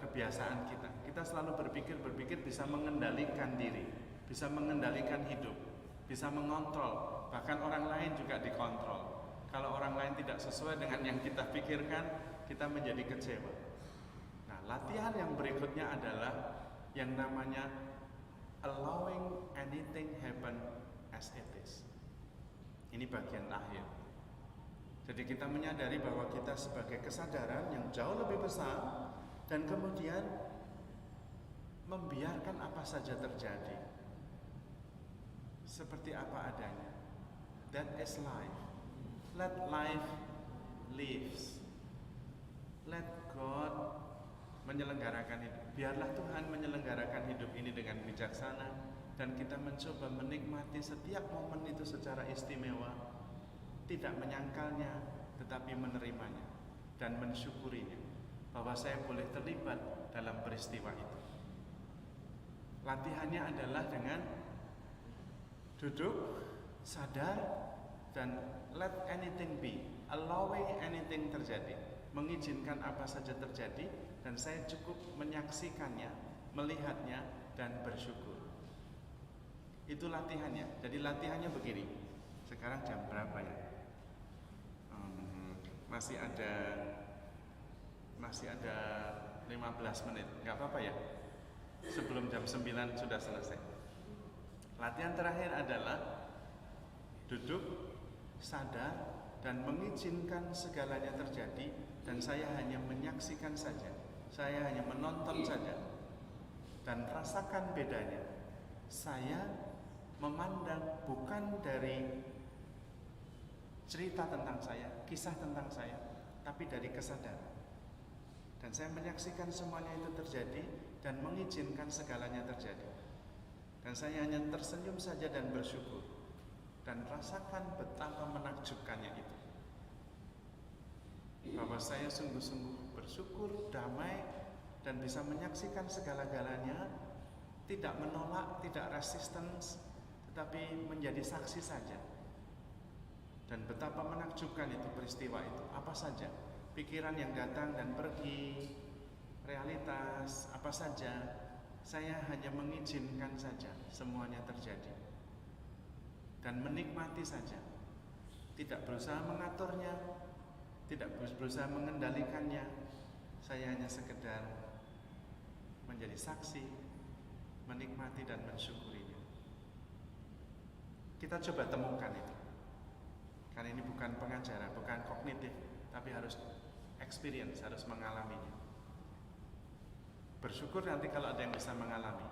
kebiasaan kita. Kita selalu berpikir bisa mengendalikan diri, bisa mengendalikan hidup, bisa mengontrol. Bahkan orang lain juga dikontrol. Kalau orang lain tidak sesuai dengan yang kita pikirkan, kita menjadi kecewa. Nah, latihan yang berikutnya adalah yang namanya allowing anything happen as it is. Ini bagian akhir. Jadi kita menyadari bahwa kita sebagai kesadaran yang jauh lebih besar, dan kemudian membiarkan apa saja terjadi seperti apa adanya. That is life. Let life lives. Let God menyelenggarakan hidup. Biarlah Tuhan menyelenggarakan hidup ini dengan bijaksana, dan kita mencoba menikmati setiap momen itu secara istimewa, tidak menyangkalnya tetapi menerimanya dan mensyukurinya bahwa saya boleh terlibat dalam peristiwa itu. Latihannya adalah dengan duduk, sadar, dan let anything be, allowing anything terjadi, mengizinkan apa saja terjadi, dan saya cukup menyaksikannya, melihatnya, dan bersyukur. Itu latihannya. Jadi latihannya begini. Sekarang jam berapa ya? Masih ada 15 menit. Nggak apa-apa ya? Sebelum jam 9 sudah selesai. Latihan terakhir adalah duduk, sadar, dan mengizinkan segalanya terjadi, dan saya hanya menyaksikan saja. Saya hanya menonton saja. Dan rasakan bedanya. Saya memandang bukan dari cerita tentang saya, kisah tentang saya, tapi dari kesadaran. Dan saya menyaksikan semuanya itu terjadi dan mengizinkan segalanya terjadi. Dan saya hanya tersenyum saja dan bersyukur. Dan rasakan betapa menakjubkannya itu. Bahwa saya sungguh-sungguh bersyukur, damai, dan bisa menyaksikan segala-galanya, tidak menolak, tidak resistance, tetapi menjadi saksi saja. Dan betapa menakjubkan itu peristiwa itu, apa saja, pikiran yang datang dan pergi, realitas, apa saja, saya hanya mengizinkan saja semuanya terjadi. Dan menikmati saja, tidak berusaha mengaturnya, tidak berusaha mengendalikannya. Saya hanya sekedar menjadi saksi, menikmati dan mensyukurinya. Kita coba temukan itu. Karena ini bukan pengajaran, bukan kognitif, tapi harus experience, harus mengalaminya. Bersyukur nanti kalau ada yang bisa mengalami.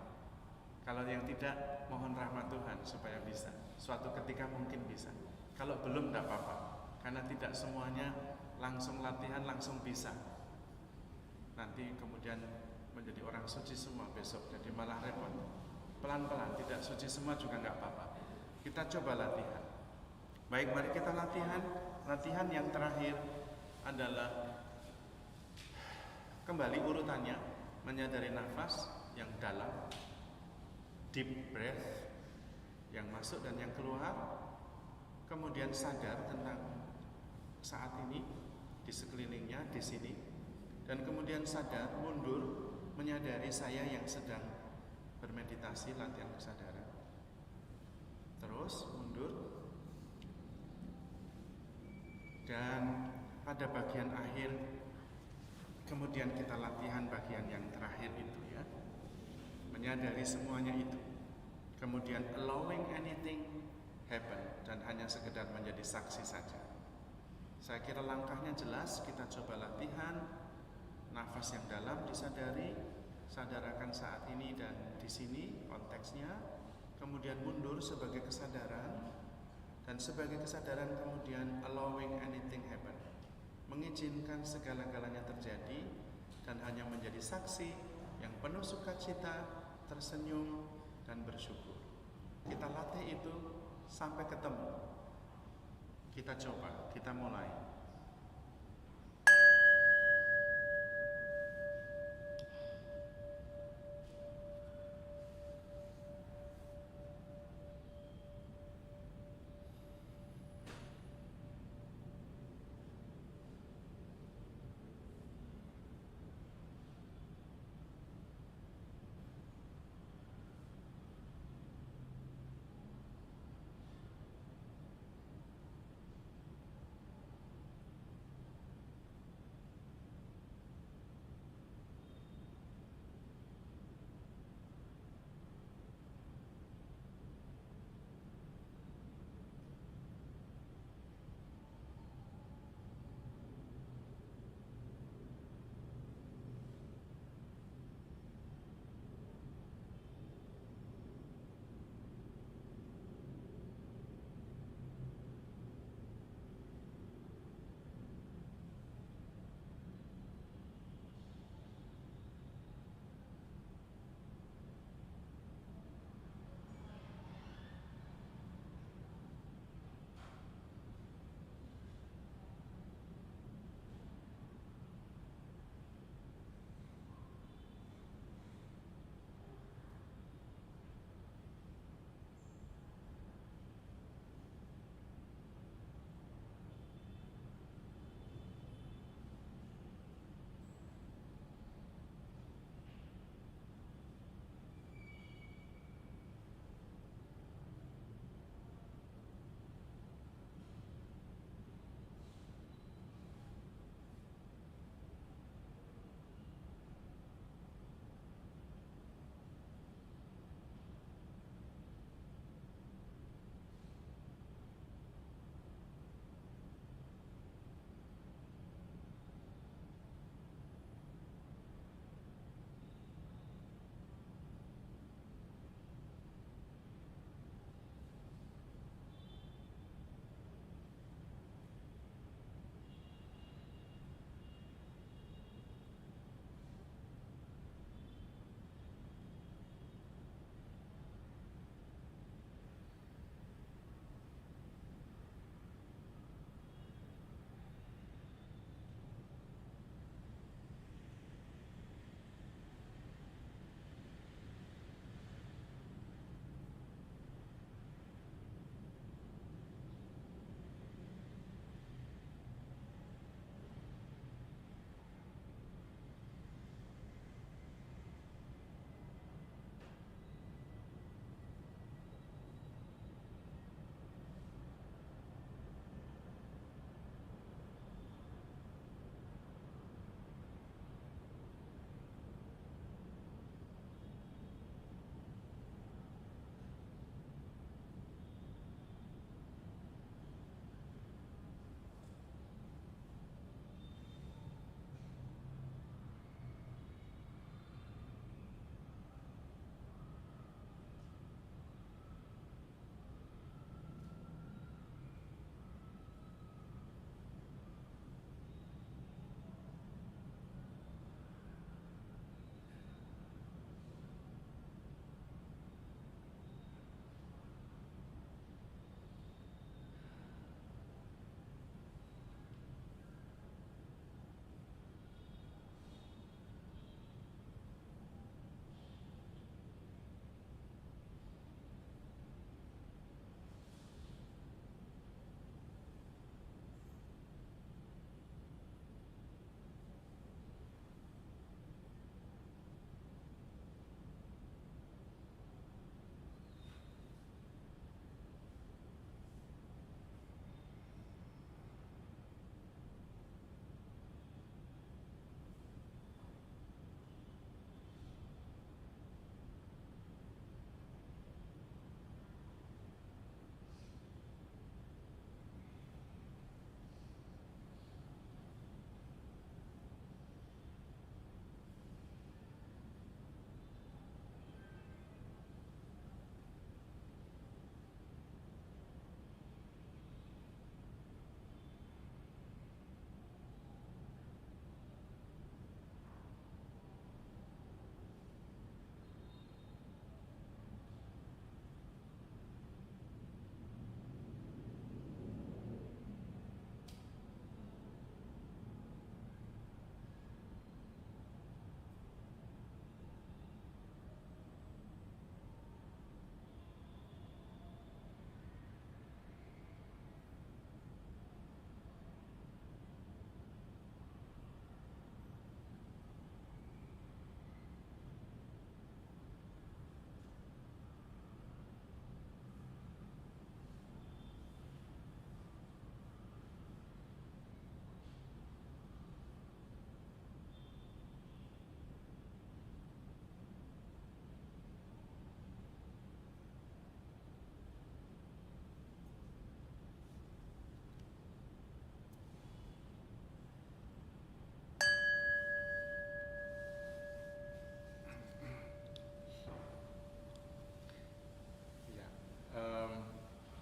Kalau yang tidak, mohon rahmat Tuhan supaya bisa. Suatu ketika mungkin bisa. Kalau belum, tidak apa-apa. Karena tidak semuanya langsung latihan, langsung bisa. Nanti kemudian menjadi orang suci semua besok, jadi malah repot. Pelan-pelan, tidak suci semua juga nggak apa-apa. Kita coba latihan. Baik, mari kita latihan. Latihan yang terakhir adalah kembali urutannya, menyadari nafas yang dalam, deep breath, yang masuk dan yang keluar. Kemudian sadar tentang saat ini, di sekelilingnya, di sini. Dan kemudian sadar, mundur, menyadari saya yang sedang bermeditasi, latihan kesadaran. Terus mundur. Dan pada bagian akhir, kemudian kita latihan bagian yang terakhir itu ya, menyadari semuanya itu, kemudian allowing anything happen, dan hanya sekedar menjadi saksi saja. Saya kira langkahnya jelas, kita coba latihan. Nafas yang dalam disadari, sadarakan saat ini dan di sini konteksnya, kemudian mundur sebagai kesadaran, dan sebagai kesadaran kemudian allowing anything happen, mengizinkan segala-galanya terjadi dan hanya menjadi saksi yang penuh sukacita, tersenyum dan bersyukur. Kita latih itu sampai ketemu. Kita coba, kita mulai.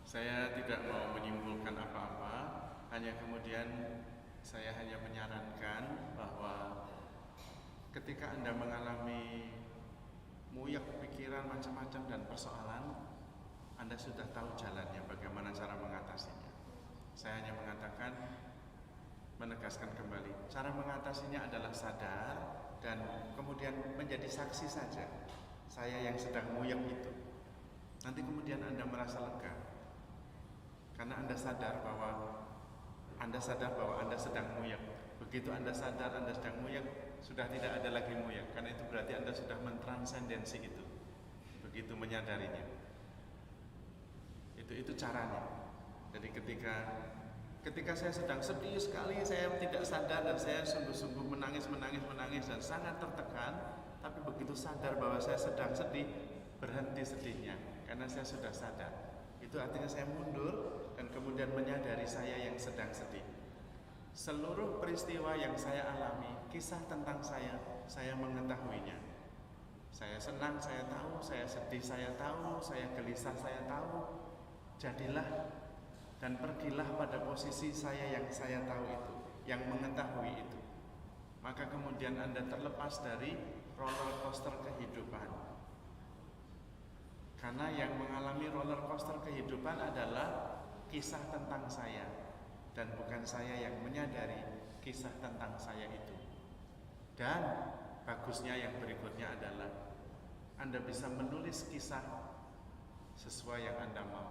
Saya tidak mau menyimpulkan apa-apa, hanya kemudian saya hanya menyarankan bahwa ketika Anda mengalami muyak pikiran macam-macam dan persoalan, Anda sudah tahu jalannya, bagaimana cara mengatasinya. Saya hanya mengatakan, menegaskan kembali, cara mengatasinya adalah sadar dan kemudian menjadi saksi saja saya yang sedang muyak itu. Nanti kemudian Anda merasa lega, karena Anda sadar bahwa Anda sedang muyak. Begitu Anda sadar Anda sedang muyak, sudah tidak ada lagi muyak, karena itu berarti Anda sudah mentransendensi itu. Begitu menyadarinya, itu caranya. Jadi ketika saya sedang sedih sekali, saya tidak sadar dan saya sungguh-sungguh menangis dan sangat tertekan, tapi begitu sadar bahwa saya sedang sedih, berhenti sedihnya karena saya sudah sadar. Itu artinya saya mundur dan kemudian menyadari saya yang sedang sedih. Seluruh peristiwa yang saya alami, kisah tentang saya mengetahuinya. Saya senang, saya tahu, saya sedih, saya tahu, saya gelisah, saya tahu. Jadilah dan pergilah pada posisi saya yang saya tahu itu, yang mengetahui itu. Maka kemudian Anda terlepas dari roller coaster kehidupan. Karena yang mengalami roller coaster kehidupan adalah kisah tentang saya, dan bukan saya yang menyadari kisah tentang saya itu. Dan bagusnya yang berikutnya adalah Anda bisa menulis kisah sesuai yang Anda mau.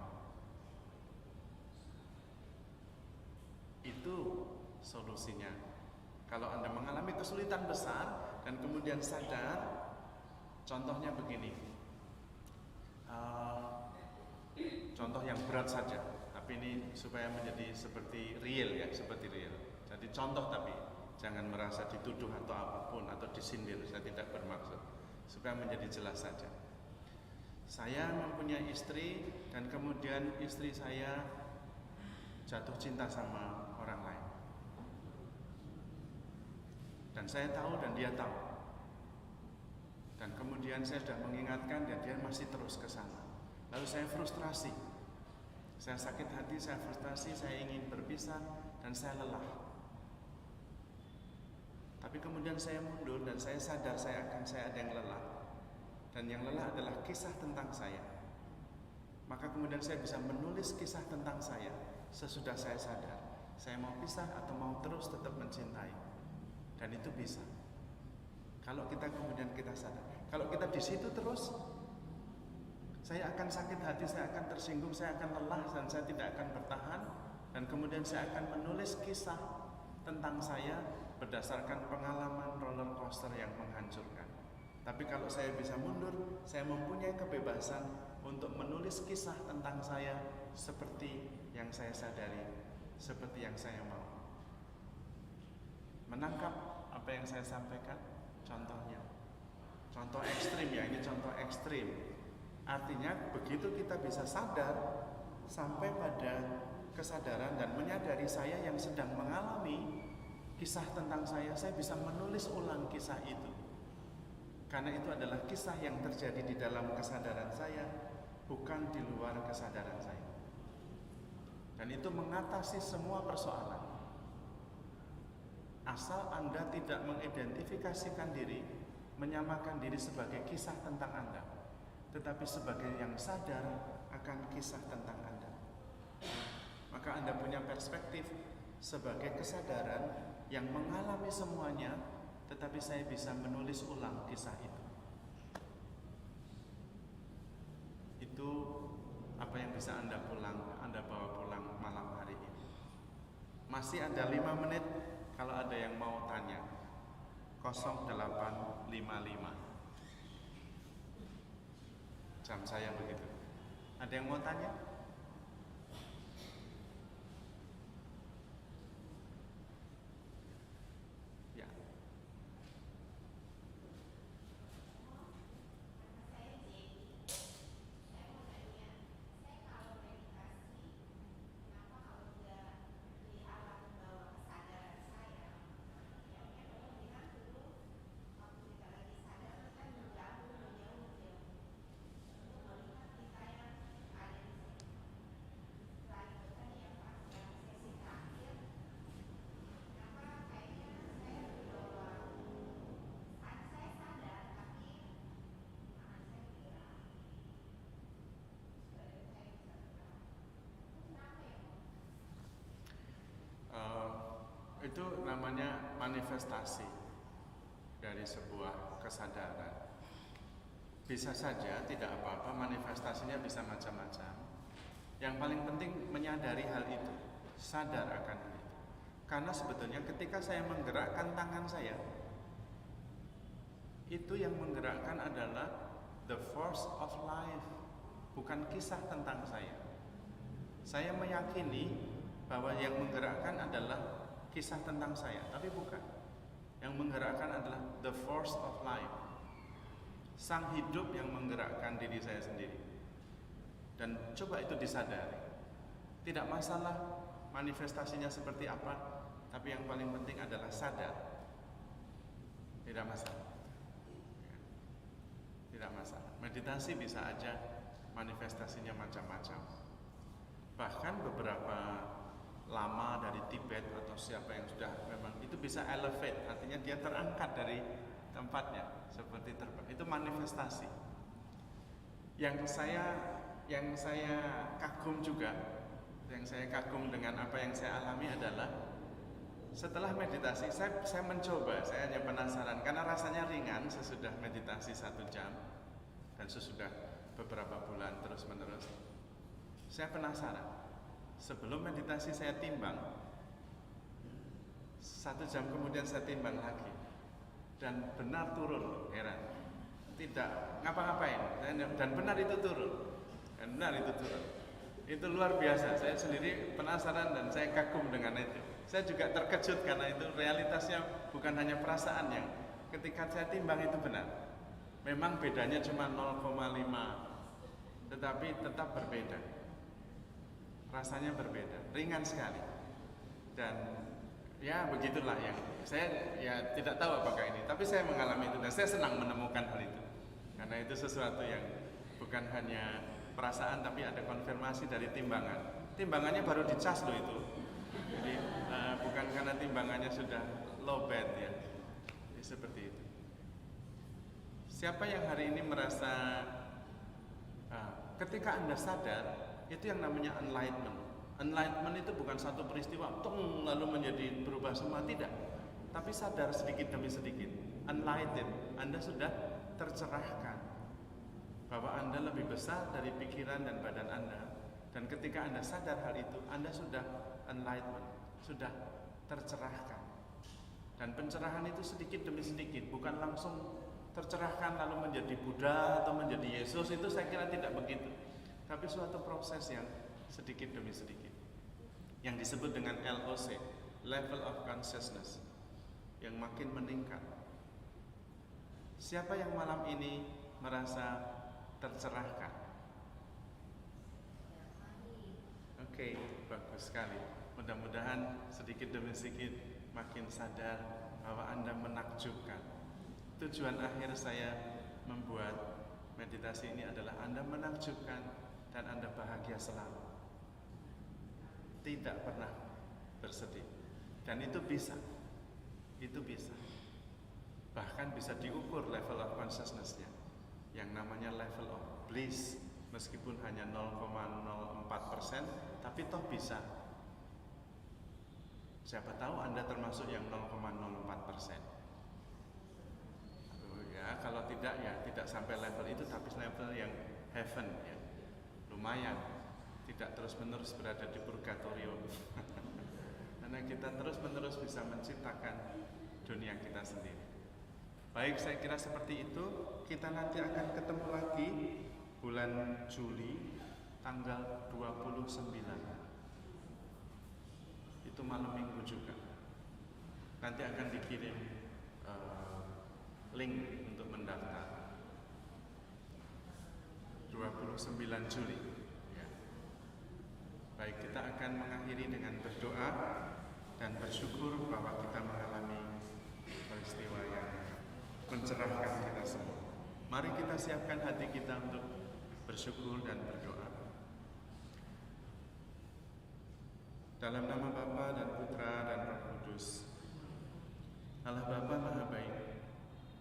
Itu solusinya. Kalau Anda mengalami kesulitan besar dan kemudian sadar, contohnya begini, contoh yang berat saja, tapi ini supaya menjadi seperti real ya, seperti real. Jadi contoh, tapi jangan merasa dituduh atau apapun atau disindir, saya tidak bermaksud, supaya menjadi jelas saja. Saya mempunyai istri dan kemudian istri saya jatuh cinta sama orang lain. Dan saya tahu dan dia tahu. Dan kemudian saya sudah mengingatkan dan dia masih terus ke sana. Lalu saya frustrasi. Saya sakit hati, saya frustrasi, saya ingin berpisah dan saya lelah. Tapi kemudian saya mundur dan saya sadar saya ada yang lelah. Dan yang lelah adalah kisah tentang saya. Maka kemudian saya bisa menulis kisah tentang saya sesudah saya sadar. Saya mau pisah atau mau terus tetap mencintai. Dan itu bisa. Kalau kita kemudian kita sadar. Kalau kita di situ terus, saya akan sakit hati, saya akan tersinggung, saya akan lelah dan saya tidak akan bertahan. Dan kemudian saya akan menulis kisah tentang saya berdasarkan pengalaman roller coaster yang menghancurkan. Tapi kalau saya bisa mundur, saya mempunyai kebebasan untuk menulis kisah tentang saya seperti yang saya sadari, seperti yang saya mau. Menangkap apa yang saya sampaikan? Contohnya, contoh ekstrim ya, ini contoh ekstrim. Artinya begitu kita bisa sadar sampai pada kesadaran dan menyadari saya yang sedang mengalami kisah tentang saya bisa menulis ulang kisah itu. Karena itu adalah kisah yang terjadi di dalam kesadaran saya, bukan di luar kesadaran saya. Dan itu mengatasi semua persoalan. Asal Anda tidak mengidentifikasikan diri, menyamakan diri sebagai kisah tentang Anda, tetapi sebagai yang sadar akan kisah tentang Anda. Maka Anda punya perspektif sebagai kesadaran yang mengalami semuanya, tetapi saya bisa menulis ulang kisah itu. Itu apa yang bisa Anda bawa pulang malam hari ini. Masih ada 5 menit. Kalau ada yang mau tanya, 0855. Jam saya begitu. Ada yang mau tanya? Ya. Itu namanya manifestasi dari sebuah kesadaran. Bisa saja tidak apa-apa, manifestasinya bisa macam-macam. Yang paling penting menyadari hal itu, sadar akan hal itu. Karena sebetulnya ketika saya menggerakkan tangan saya, itu yang menggerakkan adalah the force of life, bukan kisah tentang saya. Saya meyakini bahwa yang menggerakkan adalah kisah tentang saya, tapi bukan. Yang menggerakkan adalah the force of life, sang hidup yang menggerakkan diri saya sendiri. Dan coba itu disadari. Tidak masalah manifestasinya seperti apa, tapi yang paling penting adalah sadar. Tidak masalah. Tidak masalah. Meditasi bisa aja manifestasinya macam-macam. Bahkan beberapa lama dari Tibet atau siapa yang sudah memang itu bisa elevate, artinya dia terangkat dari tempatnya seperti terbang. Itu manifestasi. Yang saya kagum juga, yang saya kagum dengan apa yang saya alami adalah setelah meditasi saya mencoba, saya hanya penasaran karena rasanya ringan sesudah meditasi 1 jam dan sesudah beberapa bulan terus menerus. Saya penasaran. Sebelum meditasi saya timbang, 1 jam kemudian saya timbang lagi, dan benar turun, heran. Tidak ngapa-ngapain, dan benar itu turun, Itu luar biasa. Saya sendiri penasaran dan saya kagum dengan itu. Saya juga terkejut karena itu realitasnya bukan hanya perasaan yang ketika saya timbang itu benar. Memang bedanya cuma 0,5, tetapi tetap berbeda. Rasanya berbeda, ringan sekali. Dan ya begitulah yang saya ya tidak tahu apakah ini, tapi saya mengalami itu dan saya senang menemukan hal itu. Karena itu sesuatu yang bukan hanya perasaan tapi ada konfirmasi dari timbangan. Timbangannya baru dicas loh itu. Jadi bukan karena timbangannya sudah low bad ya. Jadi seperti itu. Siapa yang hari ini merasa ketika Anda sadar, itu yang namanya enlightenment. Enlightenment itu bukan satu peristiwa lalu menjadi berubah semua, tidak. Tapi sadar sedikit demi sedikit. Enlightened, Anda sudah tercerahkan bahwa Anda lebih besar dari pikiran dan badan Anda. Dan ketika Anda sadar hal itu, Anda sudah enlightenment, sudah tercerahkan. Dan pencerahan itu sedikit demi sedikit, bukan langsung tercerahkan lalu menjadi Buddha atau menjadi Yesus. Itu saya kira tidak begitu. Tapi suatu proses yang sedikit demi sedikit, yang disebut dengan LOC, level of consciousness, yang makin meningkat. Siapa yang malam ini merasa tercerahkan? Oke, bagus sekali. Mudah-mudahan sedikit demi sedikit makin sadar bahwa Anda menakjubkan. Tujuan akhir saya membuat meditasi ini adalah Anda menakjubkan dan Anda bahagia selalu, tidak pernah bersedih. Dan itu bisa, bahkan bisa diukur level of consciousness-nya, yang namanya level of bliss. Meskipun hanya 0,04%, tapi toh bisa. Siapa tahu Anda termasuk yang 0,04%. Ya, kalau tidak ya tidak sampai level itu, tapi level yang heaven ya. Lumayan, tidak terus-menerus berada di purgatorium. Karena kita terus-menerus bisa menciptakan dunia kita sendiri. Baik, saya kira seperti itu. Kita nanti akan ketemu lagi bulan Juli tanggal 29. Itu malam minggu juga. Nanti akan dikirim link untuk mendaftar. 29 Juli ya. Baik, kita akan mengakhiri dengan berdoa dan bersyukur bahwa kita mengalami peristiwa yang mencerahkan kita semua. Mari kita siapkan hati kita untuk bersyukur dan berdoa. Dalam nama Bapa dan Putra dan Roh Kudus. Allah Bapa Maha Baik,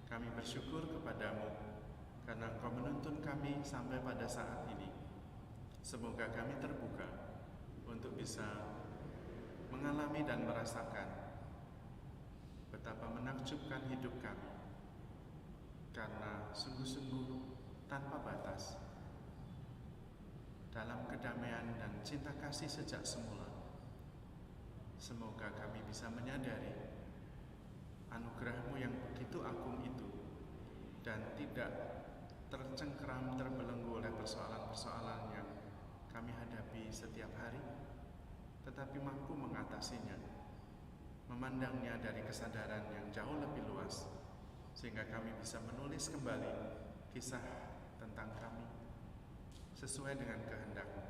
kami bersyukur kepadamu karena Engkau menuntun kami sampai pada saat ini. Semoga kami terbuka untuk bisa mengalami dan merasakan betapa menakjubkan hidup kami, karena sungguh-sungguh tanpa batas, dalam kedamaian dan cinta kasih sejak semula. Semoga kami bisa menyadari anugerah-Mu yang begitu agung itu dan tidak tercengkeram, terbelenggu oleh persoalan-persoalan yang kami hadapi setiap hari, tetapi mampu mengatasinya, memandangnya dari kesadaran yang jauh lebih luas, sehingga kami bisa menulis kembali kisah tentang kami sesuai dengan kehendak-Mu.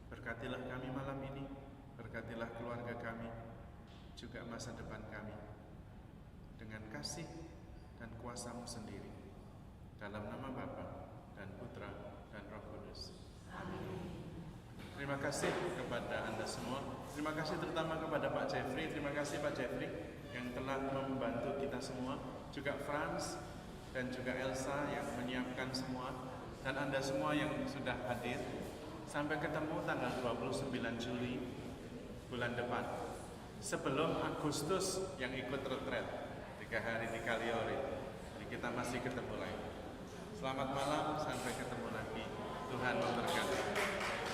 Berkatilah kami malam ini, berkatilah keluarga kami, juga masa depan kami, dengan kasih dan kuasa-Mu sendiri. Dalam nama Bapa dan Putra dan Roh Kudus. Amin. Terima kasih kepada Anda semua. Terima kasih terutama kepada Pak Jeffrey. Terima kasih Pak Jeffrey yang telah membantu kita semua. Juga Franz dan juga Elsa yang menyiapkan semua. Dan Anda semua yang sudah hadir. Sampai ketemu tanggal 29 Juli bulan depan. Sebelum Agustus yang ikut retret 3 hari di Kaliori. Jadi kita masih ketemu lagi. Selamat malam, sampai ketemu lagi. Tuhan memberkati.